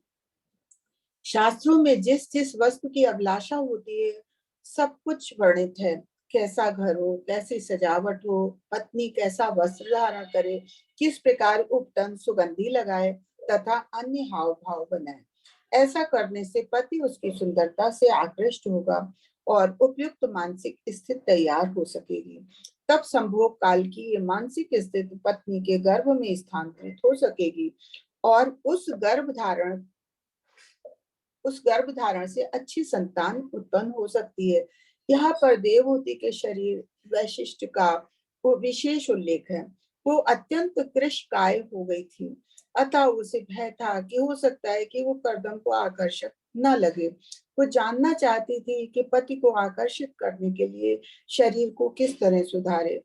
Speaker 8: शास्त्रों में जिस जिस वस्तु की अभिलाषा होती है सब कुछ वर्णित है। कैसा घर हो, कैसी सजावट हो, पत्नी कैसा वस्त्र धारण करे, किस प्रकार उपटन सुगंधी लगाए तथा अन्य हाव भाव बनाए। ऐसा करने से पति उसकी सुंदरता से आकृष्ट होगा और उपयुक्त मानसिक स्थिति तैयार हो सकेगी। तब संभोग काल की ये मानसिक स्थिति पत्नी के गर्भ में स्थानांतरित हो सकेगी और उस गर्भ धारण उस गर्भधारण से अच्छी संतान उत्पन्न हो सकती है। यहाँ पर देवहूति के शरीर वैशिष्ट का वो विशेष उल्लेख है। वो अत्यंत कृशकाय हो गई थी, अतः उसे भय था कि हो सकता है कि वो कर्दम को आकर्षक न लगे। वो जानना चाहती थी कि पति को आकर्षित करने के लिए शरीर को किस तरह सुधारे।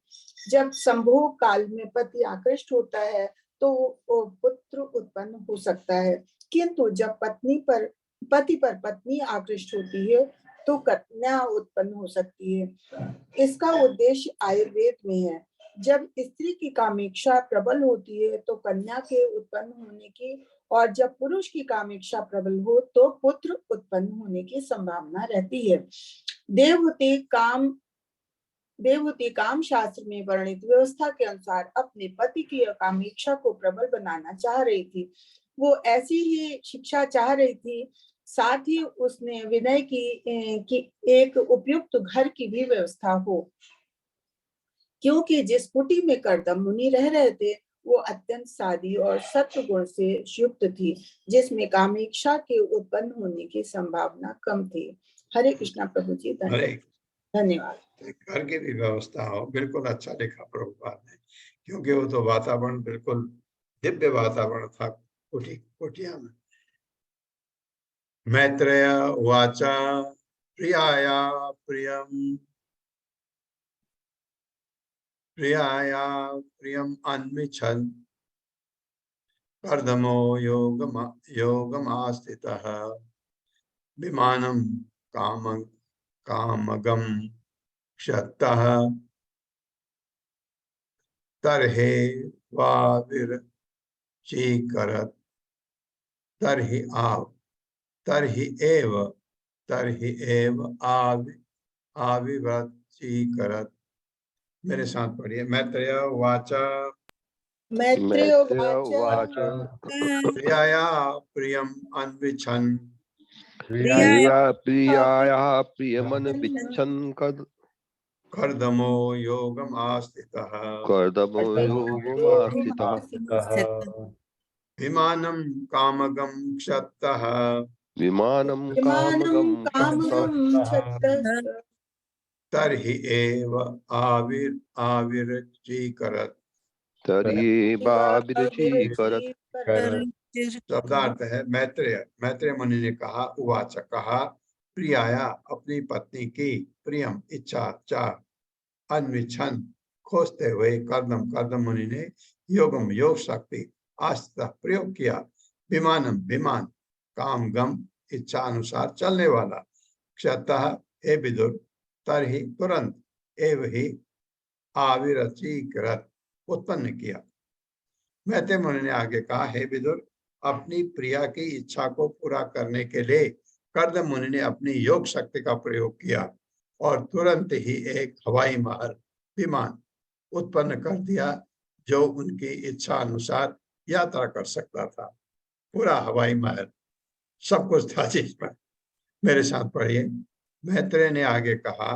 Speaker 8: जब संभोग काल में पति आकृष्ट होता है तो वो पुत्र उत्पन्न हो सकता है, किंतु जब पति पर पत्नी आकृष्ट होती है तो कन्या उत्पन्न हो सकती है। इसका उद्देश्य आयुर्वेद में है। जब स्त्री की कामेक्षा प्रबल होती है तो कन्या के उत्पन्न होने की, और जब पुरुष की कामेक्षा प्रबल हो तो पुत्र उत्पन्न होने की संभावना रहती है। देवहूति काम शास्त्र में वर्णित व्यवस्था के अनुसार अपने पति की कामेक्षा को प्रबल बनाना चाह रही थी। वो ऐसी ही शिक्षा चाह रही थी। साथ ही उसने विनय की एक उपयुक्त घर की भी व्यवस्था हो, क्योंकि जिस कुटी में कर्दम मुनि रह रहे थे वो अत्यंत सादी और सत्व गुण से युक्त थी, जिसमें कामेक्षा के उत्पन्न होने की संभावना कम थी। हरे कृष्णा प्रभु जी, धन्यवाद।
Speaker 2: घर की भी व्यवस्था हो, बिल्कुल अच्छा लिखा प्रभुपाद ने, क्योंकि वो तो वातावरण बिल्कुल दिव्य वातावरण था कुटिया में। मैत्रेय वाचा प्रियाया प्रियम अन्विच्छन् कर्दमो योगमास्थितः विमानं कामगं क्षतः तर्हि वाविरचीकरत् तर्हि एव आविर्चीकरत्। मेरे साथ पढ़िए। मैत्रेय वाचा प्रियाया प्रियम अन्विच्छन् कर्दमो योगमास्थितः विमानं कामगं क्षतः तर्हि एव आविर्चीकरत्। शब्दार्थ है मैत्रेय मुनि ने कहा, उवाच कहा, प्रियाया अपनी पत्नी की, प्रियम इच्छा चाह, अन्विच्छन् खोजते हुए, कर्दम मुनि ने योग शक्ति आस्था प्रयोग किया, विमान कामगम इच्छा अनुसार चलने वाला, क्षतः हे विदुर, तरहि तुरंत, एव ही आविरचीकृत उत्पन्न किया। मैत्रेय मुनि ने आगे कहा, हे विदुर, अपनी प्रिया की इच्छा को पूरा करने के लिए कर्दम मुनि ने अपनी योग शक्ति का प्रयोग किया और तुरंत ही एक हवाई महल विमान उत्पन्न कर दिया, जो उनकी इच्छा अनुसार यात्रा कर सकता था। पूरा हवाई महल, सब कुछ था जिसमें। मेरे साथ पढ़िए। मैत्रेय ने आगे कहा,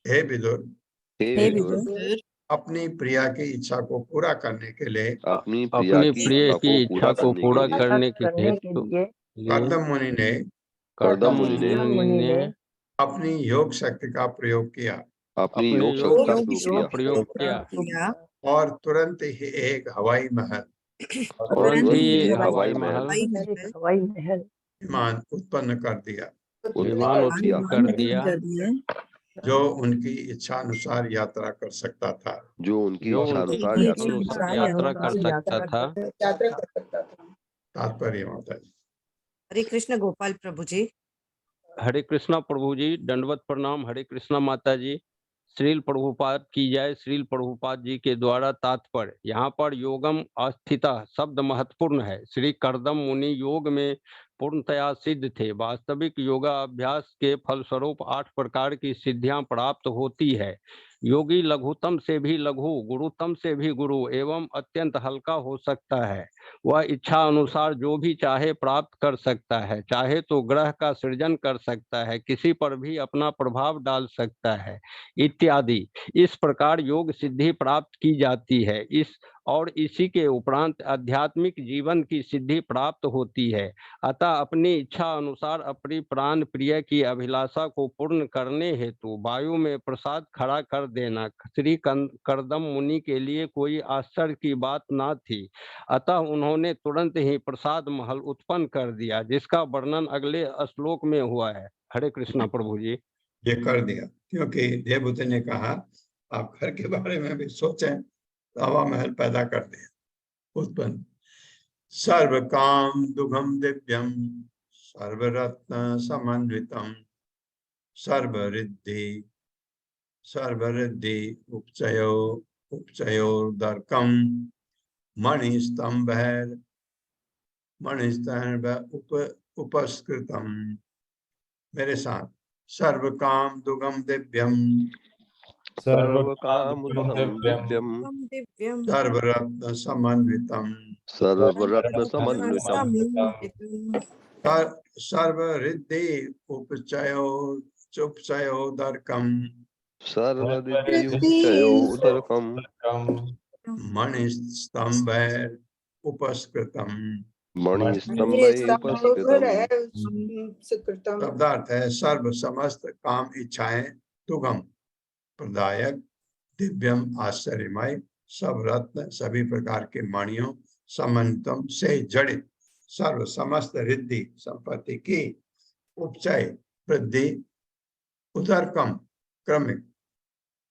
Speaker 2: हे विदुर, अपनी प्रिया की इच्छा को पूरा करने के लिए
Speaker 9: अपनी प्रिय की इच्छा को पूरा करने के हेतु
Speaker 2: कर्दम मुनि ने अपनी योग शक्ति का प्रयोग किया और तुरंत ही एक हवाई महल विमान उत्पन्न कर दिया, जो उनकी इच्छा अनुसार यात्रा कर सकता था। तात्पर्य माता जी।
Speaker 3: हरे कृष्ण गोपाल प्रभु जी।
Speaker 9: हरे कृष्णा प्रभु जी, दंडवत प्रणाम। हरे कृष्णा माता जी। श्रील प्रभुपाद की जय। श्रील प्रभुपाद जी के द्वारा तात्पर्य। यहाँ पर योगम अस्थिता शब्द महत्वपूर्ण है। श्री कर्दम मुनि योग में पूर्णतया सिद्ध थे। वास्तविक योगाभ्यास के फलस्वरूप 8 प्रकार की सिद्धियां प्राप्त होती है। योगी लघुतम से भी लघु, गुरुतम से भी गुरु एवं अत्यंत हल्का हो सकता है। वह इच्छा अनुसार जो भी चाहे प्राप्त कर सकता है, चाहे तो ग्रह का सृजन कर सकता है, किसी पर भी अपना प्रभाव डाल सकता है इत्यादि। इस प्रकार योग सिद्धि प्राप्त की जाती है। इसी के उपरांत आध्यात्मिक जीवन की सिद्धि प्राप्त होती है। अतः अपनी इच्छा अनुसार अपनी प्राण प्रिय की अभिलाषा को पूर्ण करने हेतु वायु में प्रसाद खड़ा कर देना श्री कर्दम मुनि के लिए कोई आश्चर्य की बात न थी। अतः उन्होंने तुरंत ही प्रसाद महल उत्पन्न कर दिया, जिसका वर्णन अगले श्लोक में हुआ है। हरे कृष्णा प्रभु जी।
Speaker 2: ये कर दिया क्योंकि देवभूति ने कहा आप घर के बारे में भी सोचें, तो हवा महल पैदा कर दिया उत्पन्न। सर्व काम दुघम दिव्यम सर्वरत्न समन्वितम सर्वरिद्धि उपचयोदर्कम मणिस्तंभ उपस्कृतम। मेरे साथ सर्व काम दुगम दिव्यम
Speaker 5: सर्वकामदिव्यम
Speaker 3: दिव्यम
Speaker 2: सर्वरत्न समन्वितम
Speaker 5: सर्वरत्न समन्वितम
Speaker 2: सर्वरिद्धि उपचयोदर्कम
Speaker 5: सर्वरिद्धियुक्तयोदरकम
Speaker 2: मणिस्तंभ उपस्कृतम।
Speaker 5: मणिस्तंभैरुपस्कृतम।
Speaker 2: शब्दार्थ है सर्व समस्त काम इच्छाएं दुगम प्रदायक दिव्यम आश्चर्यमय सब रत्न सभी प्रकार के मणियों समन्वितम से जड़ित सर्व समस्त रिद्धि संपत्ति की उपचय वृद्धि उदरकम क्रमिक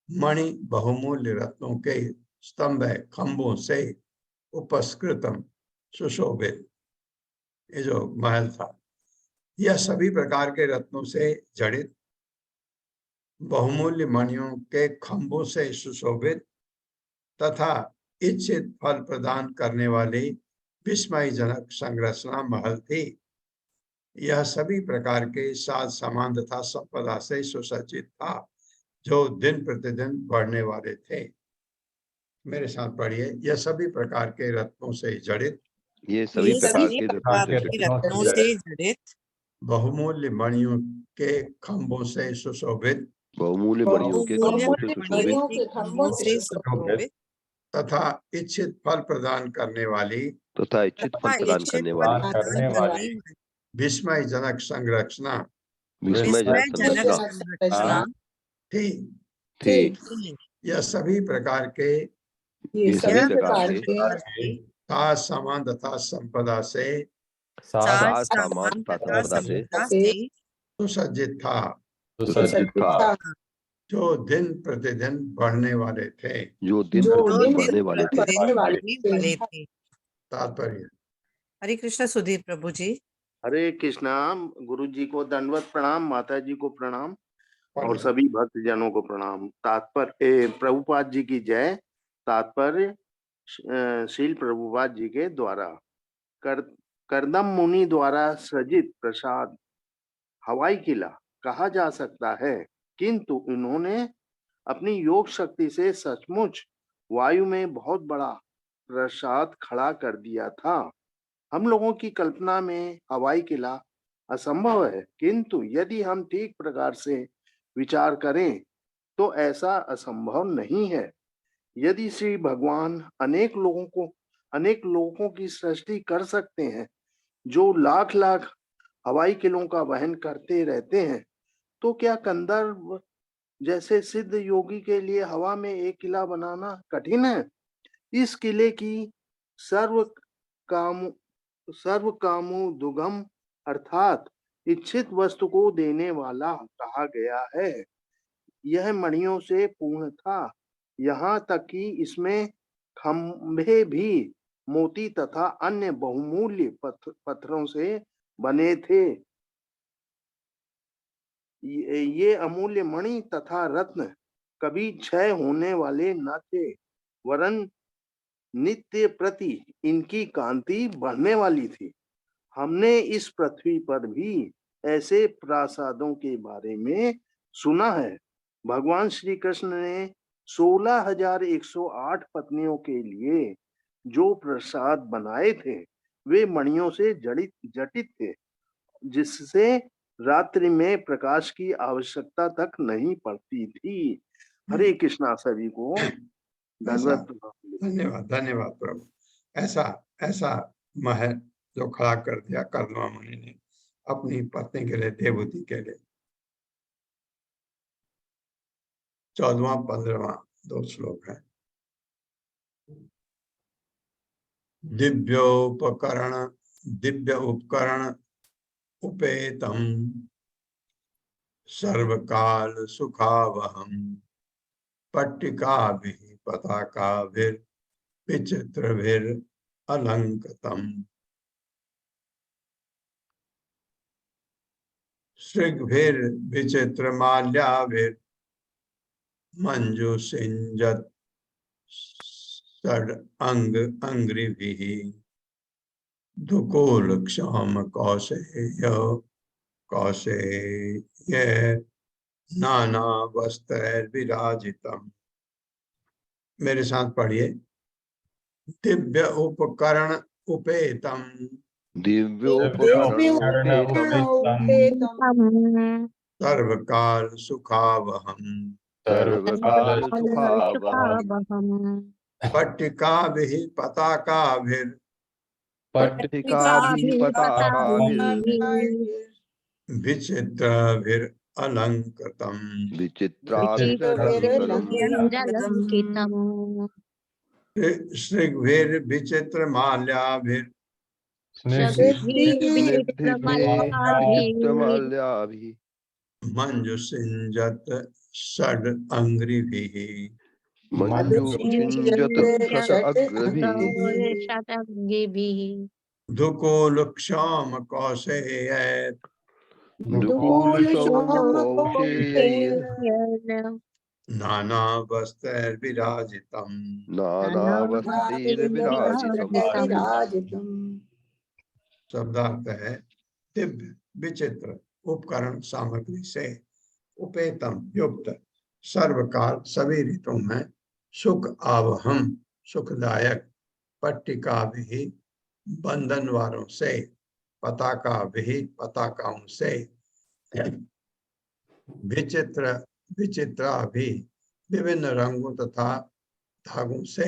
Speaker 2: मणि बहुमूल्य रत्नों के स्तंभ खंभों से उपस्कृतम सुशोभित। ये जो महल था यह सभी प्रकार के रत्नों से जड़ित बहुमूल्य मणियों के खंभों से सुशोभित तथा इच्छित फल प्रदान करने वाली विस्मयजनक संरचना महल थी। यह सभी प्रकार के साज सामान तथा संपदा से सुसज्जित था जो दिन प्रतिदिन बढ़ने वाले थे। मेरे साथ पढ़िए, यह सभी प्रकार के रत्नों से जड़ित
Speaker 5: ये सभी प्रकार के
Speaker 3: रत्नों से जड़ित
Speaker 2: बहुमूल्य मणियों के खंभों से सुशोभित
Speaker 5: बहुमूल्य मणियों के खंभों से सुशोभित
Speaker 2: तथा इच्छित फल प्रदान करने वाली विस्मयजनक संरचना थी। यह सभी प्रकार के साज सामान तथा संपदा से सुसज्जित था जो दिन प्रतिदिन बढ़ने वाले थे। तात्पर्य।
Speaker 3: हरे कृष्णा सुधीर प्रभु जी।
Speaker 1: हरे कृष्णा। गुरु जी को दंडवत प्रणाम, माता जी को प्रणाम और सभी भक्त जनों को प्रणाम। तात्पर्य प्रभुपाद जी की जय। तात्पर्य श्रील प्रभुपाद जी के द्वारा कर्दम मुनि द्वारा सृजित प्रसाद हवाई किला कहा जा सकता है, किंतु इन्होंने अपनी योग शक्ति से सचमुच वायु में बहुत बड़ा प्रसाद खड़ा कर दिया था। हम लोगों की कल्पना में हवाई किला असंभव है, किंतु यदि हम ठीक प्रकार से विचार करें तो ऐसा असंभव नहीं है। यदि श्री भगवान अनेक लोगों की सृष्टि कर सकते हैं जो लाख लाख हवाई किलों का वहन करते रहते हैं, तो क्या कंदर्प जैसे सिद्ध योगी के लिए हवा में एक किला बनाना कठिन है? इस किले की सर्वकामु दुगम अर्थात इच्छित वस्तु को देने वाला कहा गया है। यह मणियों से पूर्ण था, यहाँ तक कि इसमें खंभे भी मोती तथा अन्य बहुमूल्य पत्थरों से बने थे। ये अमूल्य मणि तथा रत्न कभी क्षय होने वाले न थे, वरन नित्य प्रति इनकी कांति बढ़ने वाली थी। हमने इस पृथ्वी पर भी ऐसे प्रासादों के बारे में सुना है। भगवान श्री कृष्ण ने 16,108 पत्नियों के लिए जो प्रसाद बनाए थे वे मणियों से जटित थे, जिससे रात्रि में प्रकाश की आवश्यकता तक नहीं पड़ती थी। हरे कृष्णा सभी को दंडवत प्रणाम।
Speaker 2: धन्यवाद धन्यवाद प्रभु। ऐसा ऐसा महल जो खड़ा कर दिया कर्दमा मुनि ने अपनी पत्नी के लिए, देवहूति के लिए। 14वां 15वां 2 श्लोक है। दिव्य उपकरण उपेतम सर्वकाल सुखावहम पट्टिकाभिः पताकाभिर् विचित्रभिर् अलंकृतम श्रृग्भिर् विचित्रमाल्याभिर् मंजूषिञ्जत् षड् अंग्रिभिः दुकूलक्षाम कौशेय नाना वस्त्रैर्विराजितम्। मेरे साथ पढ़िए। दिव्य उपकरण उपेतम सर्वकाल सुखावहम पट्टिकाभिः पताकाभिर् विचित्रभिर् अलंकृतम् श्रृग्भिर् विचित्रमाल्याभिर् मंजूषिञ्जत् षड् अंग्रिभिः दुकूलक्षाम कौशेय नाना वस्त्रैर्विराजितम् शब्दार्थ है दिव्य विचित्र उपकरण सामग्री से उपेतम युक्त सर्वकाल सभी ऋतुओं में सुख आवहम सुखदायक पट्टिका भी बंधन वारों से पताका भी पताकाओं से विचित्रा भी विभिन्न रंगों तथा धागों से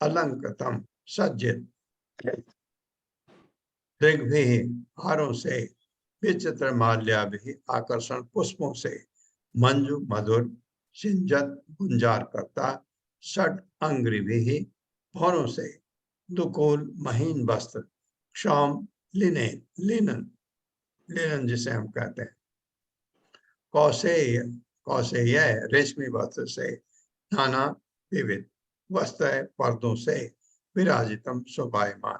Speaker 2: अलंकृतम सज्जित भी हारों से विचित्र माल्या भी आकर्षण पुष्पों से मंजू मधुर सिंजत गुंजार करता षट अंग्री भी भौरों से दुकूल महीन वस्त्र क्षौम लिनन जिसे हम कहते हैं कौशेय रेशमी वस्त्र से नाना विविध वस्त्र पर्दों से विराजितम शोभायमान।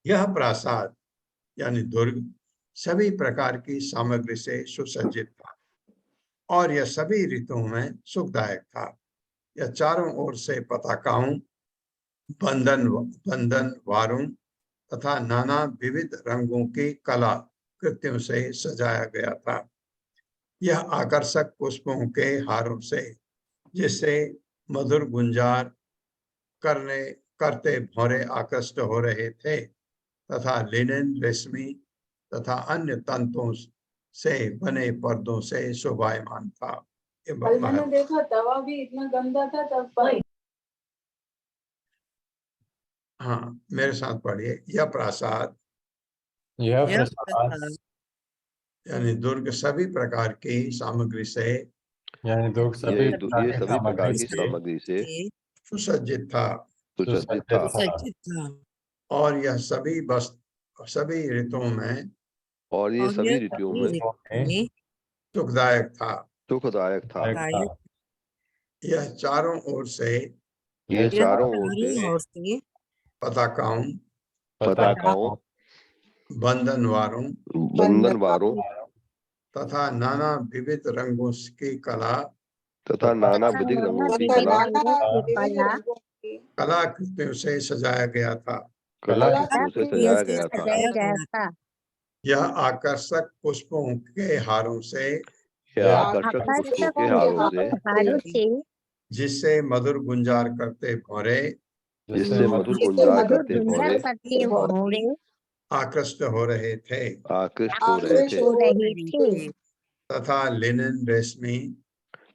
Speaker 2: यह प्रासाद यानी दुर्ग सभी प्रकार की सामग्री से सुसज्जित था और यह सभी ऋतुओं में सुखदायक था। यह चारों ओर से पताकाओं बंधन वारों तथा नाना विविध रंगों की कला कृतियों से सजाया गया था। यह आकर्षक पुष्पों के हारों से जिससे मधुर गुंजार करते भौरे आकृष्ट हो रहे थे तथा लिनन रेशमी तथा अन्य तंतुओं से बने पर्दों से शोभायमान था।
Speaker 8: मैंने देखा तवा भी इतना गंदा था तब पर।
Speaker 2: हाँ, मेरे साथ पढ़िए। यह प्रसाद यानी दुर्ग सभी प्रकार की सामग्री से
Speaker 4: यानी दुर्ग सभी
Speaker 5: प्रकार की सामग्री से
Speaker 2: सुसज्जित था और यह सभी ऋतुओं में सुखदायक था। यह चारों ओर से पताकाओं बंधन वारों तथा नाना विविध रंगों की कला कलाकृतियों से सजाया गया था। यह आकर्षक पुष्पों के हारों से जिससे मधुर गुंजार करते भौरे
Speaker 5: जिससे मधुर
Speaker 8: जिससे
Speaker 5: गुंजार
Speaker 8: मधुर
Speaker 5: करते
Speaker 8: गुंजार
Speaker 5: भौरे
Speaker 8: करते भौरे
Speaker 2: आकृष्ट हो रहे थे
Speaker 5: आकृष्ट हो रहे
Speaker 8: आकृष्ट
Speaker 5: थे
Speaker 8: हो रहे थे
Speaker 2: तथा लिनन रेशमी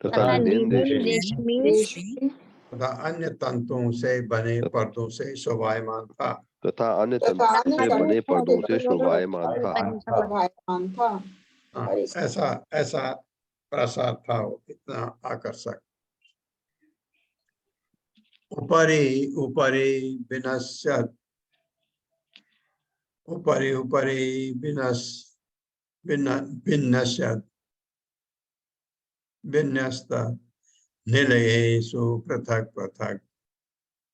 Speaker 5: तथा लिन रेशमी
Speaker 8: रेशमी
Speaker 2: तथा अन्य तंतुओं से बने पर्दों से शोभायमान था।
Speaker 5: तथा अन्य
Speaker 8: तथा
Speaker 5: तंतुओं
Speaker 8: अन्य
Speaker 5: से बने पर्दों से
Speaker 8: तंतुओं
Speaker 5: शोभायमान था।
Speaker 8: शोभायमान था।
Speaker 2: हाँ,
Speaker 8: हरे
Speaker 2: ऐसा प्रासाद था वो, इतना आकर्षक। उपरि उपरि विनश्यत् उपरि उपरि विनश्यत् विन्यस्त निलयेषु पृथक् पृथक्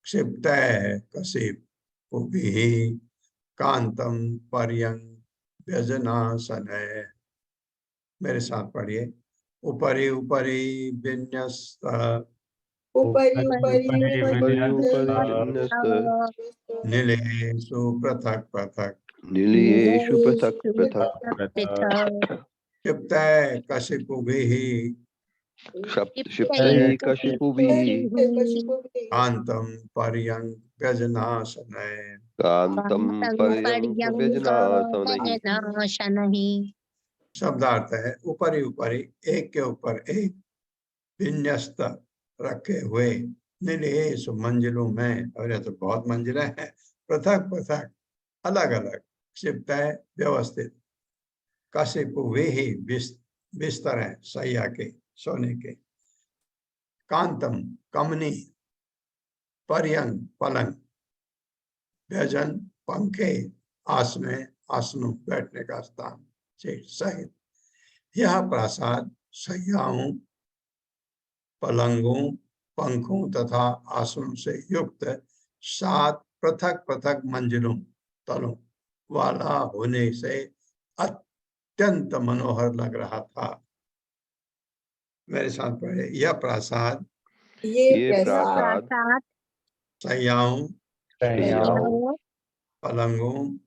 Speaker 2: क्षिप्तैः कशिपुभिः कांतम पर्यंग व्यजनासनैः। मेरे साथ पढ़िए। उपरि उपरि विन्यस्त
Speaker 8: उपरि उपरि
Speaker 5: उपरि उपरि
Speaker 8: विन्यस्त
Speaker 5: विन्यस्त
Speaker 2: निलयेषु पृथक् पृथक्
Speaker 5: निलयेषु पृथक् पृथक्
Speaker 2: क्षिप्तैः कशिपुभिः
Speaker 5: क्षिप्तैः कशिपुभिः
Speaker 2: कांतम पर्यंग व्यजनासनैः।
Speaker 5: कांतं पर्यंक व्यजनासनैः।
Speaker 2: शब्दार्थ है ऊपरी ऊपरी, एक के ऊपर एक, विन्यस्त रखे हुए, निलेश मंजिलों में, और यह तो बहुत मंजिलें हैं, पृथक पृथक अलग अलग, क्षिप्त व्यवस्थित, कशिपु वे ही बिस्तर है सैया के, सोने के, कांतम कमनी, पर्यंग पलंग, व्यजन पंखे, आसने आसनों बैठने का स्थान सहित यह प्रासाद सैयाओं, पलंगों, पंखों तथा आसनों से युक्त 7 पृथक पृथक मंजिलों तलों वाला होने से अत्यंत मनोहर लग रहा था। मेरे साथ पढ़े। यह प्रासाद
Speaker 8: ये प्रासाद
Speaker 2: सैयाओं, पलंगों,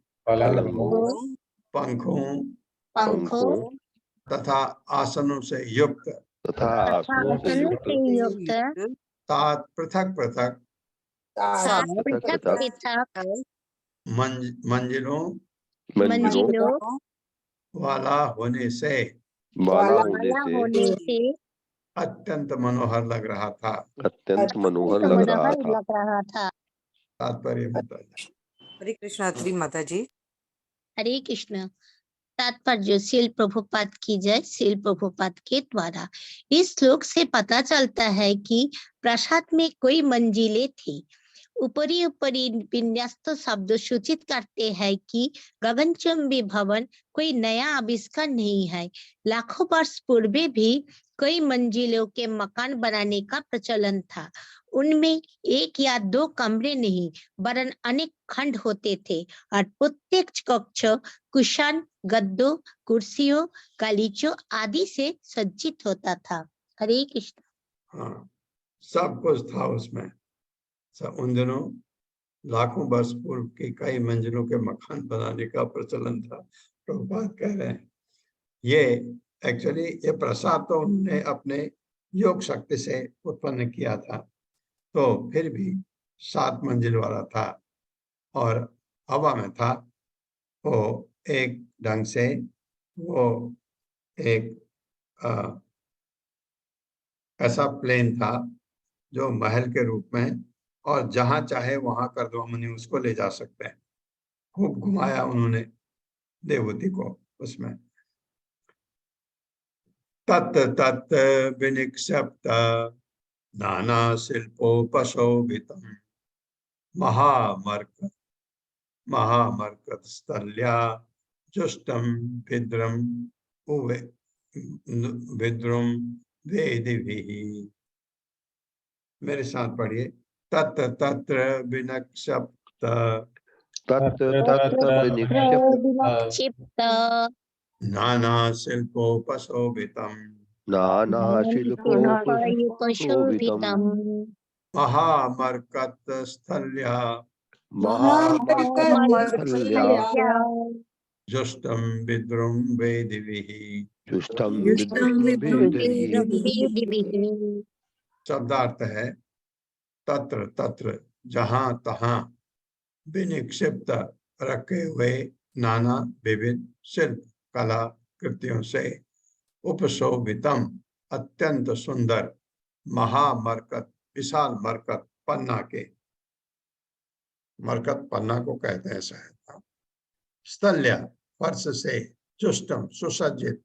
Speaker 2: पंखों तथा आसनों से युक्त
Speaker 5: तथा आसनों से युक्त
Speaker 2: 7 पृथक पृथक मंजिलों वाला होने से अत्यंत मनोहर लग रहा था।
Speaker 5: अत्यंत मनोहर लग रहा था।
Speaker 2: तात्पर्य बताइए।
Speaker 3: हरे कृष्णा माता जी।
Speaker 10: हरे कृष्ण। तात्पर्य श्रील प्रभुपाद की जय। श्रील प्रभुपाद के द्वारा इस श्लोक से पता चलता है कि प्रासाद में कोई मंजिलें थी। ऊपरी ऊपरी विन्यास्त शब्द सूचित करते हैं कि गगनचुंबी भवन कोई नया आविष्कार नहीं है। लाखों वर्ष पूर्व भी कई मंजिलों के मकान बनाने का प्रचलन था। उनमें 1 या 2 कमरे नहीं वरन अनेक खंड होते थे और प्रत्येक कक्ष कुशन, गद्दों, कुर्सियों, गालीचों आदि से सज्जित होता था। हरे कृष्ण।
Speaker 2: हाँ, सब कुछ था उसमें। उन दिनों लाखों वर्ष पूर्व के कई मंजिलों के मकान बनाने का प्रचलन था। प्रभुपाद कह रहे हैं ये एक्चुअली ये प्रसाद तो उन्होंने अपने योग शक्ति से उत्पन्न किया था, तो फिर भी 7 मंजिल वाला था और हवा में था। वो एक ढंग से वो एक ऐसा प्लेन था जो महल के रूप में, और जहां चाहे वहां कर्दमा मुनि उसको ले जा सकते हैं। खूब घुमाया उन्होंने देवहूति को उसमें। तत् तत् विनिक्षिप्त नाना शिल्पोपशोभितम् महामर्कत स्थल्या जुष्टम विद्रुम वेदिभिः। मेरे साथ पढ़िए। तत् तत्र विनिक्षिप्त नाना शिल्पोपशोभितम् महामर्कत स्थल्या जुष्टम विद्रुम वेदिभिः। शब्दार्थ है तत्र तत्र, जहां तहां, विनिक्षिप्त रखे हुए नाना विविध शिल्प कला कृतियों से उपशोभितम अत्यंत सुंदर महामरकत विशाल मरकत पन्ना के, मरकत पन्ना को कहते हैं शायद, स्थल्या फर्श से चुष्टम सुसज्जित,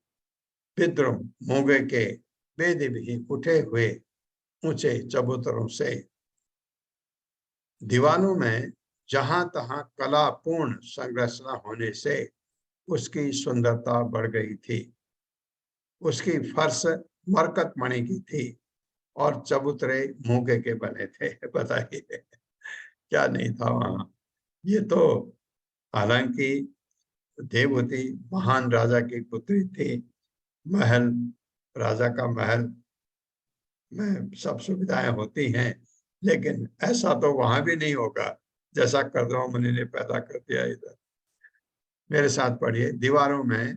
Speaker 2: विद्रुम मोगे के वेदी भी उठे हुए ऊंचे चबूतरों से, दीवानों में जहां तहां कलापूर्ण संरचना होने से उसकी सुंदरता बढ़ गई थी। उसकी फर्श मरकत मणि की थी और चबूतरे मूंगे के बने थे। बताइए क्या नहीं था वहां। ये तो हालांकि देववती महान राजा की पुत्री थी, महल, राजा का महल में सब सुविधाएं होती हैं, लेकिन ऐसा तो वहां भी नहीं होगा जैसा कर्दमा मुनि ने पैदा कर दिया इधर। मेरे साथ पढ़िए, दीवारों में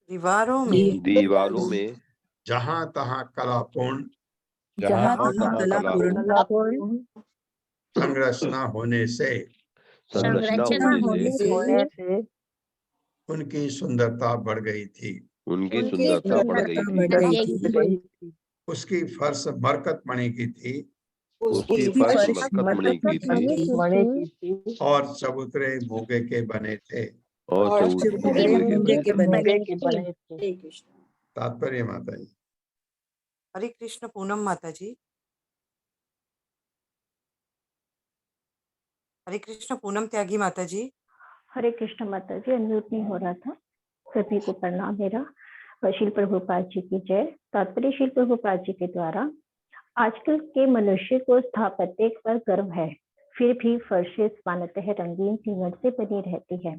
Speaker 5: दीवारों में
Speaker 2: जहां तहां कलापूर्ण
Speaker 6: जहाँ
Speaker 5: जहाँ
Speaker 6: तहाँ
Speaker 5: तहाँ
Speaker 6: कलापूर्ण
Speaker 5: कलापूर्ण
Speaker 2: संरचना होने से
Speaker 5: संरचना होने से
Speaker 2: उनकी सुंदरता बढ़ गई थी।
Speaker 5: उनकी सुंदरता बढ़ गई थी।
Speaker 2: उसकी फर्श मरकत मणि की थी
Speaker 5: उसकी फर्श मरकत मणि की थी
Speaker 2: और चबूतरे मूंगे के बने थे।
Speaker 5: और चबूतरे मूंगे के बने थे।
Speaker 8: हरे कृष्ण।
Speaker 2: तात्पर्य माता जी।
Speaker 3: हरे कृष्ण पूनम माता जी। हरे कृष्ण पूनम त्यागी माता जी।
Speaker 11: हरे कृष्ण माता जी, अनम्यूट नहीं हो रहा था। सभी को प्रणाम मेरा। श्रील प्रभुपाद जी की जय। तात्पर्य श्रील प्रभुपाद जी के द्वारा, आजकल के मनुष्य को स्थापत्य पर गर्व है, फिर भी फर्शें सामान्यतः रंगीन सीमेंट से बनी रहती है,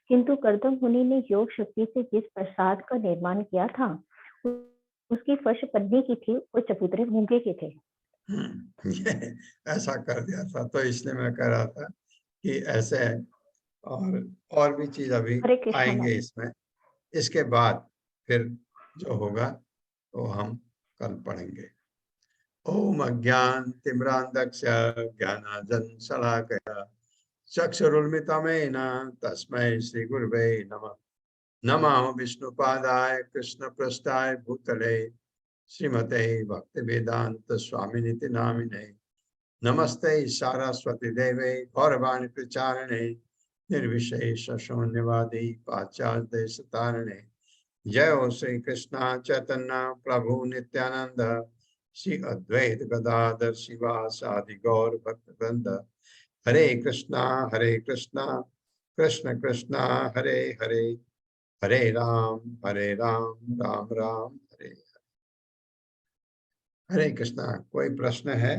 Speaker 11: किंतु कर्दम मुनि ने योग शक्ति से जिस प्रसाद का निर्माण किया था उसकी फर्श पन्नी की थी और चबूतरे मूंगे के थे।
Speaker 2: ये ऐसा कर दिया था, तो इसलिए मैं कह रहा था कि ऐसे और भी चीज अभी आएंगे इसमें। इसके बाद फिर जो होगा वो हम कल पढ़ेंगे। ओम अज्ञान तिम्रांधस्य ज्ञानांजन शलाकया चक्षुरुन्मिलितं तस्मै श्री गुरुवे नमः। नमः विष्णुपादाय कृष्ण पृष्ठाय भूतले श्रीमते भक्ति वेदांत स्वामिनिति नामिने। नमस्ते सारस्वती देवे गौरवाणी प्रचारिणे निर्विशेष शून्यवादी पाश्चात्य देशतारिणे। जय हो श्री कृष्ण चैतन्य प्रभु नित्यानंद श्री अद्वैत गदाधर शिवासादि गौर भक्त वृंद। हरे कृष्णा कृष्ण कृष्णा हरे हरे, हरे राम राम राम हरे हरे। हरे कृष्णा। कोई प्रश्न है?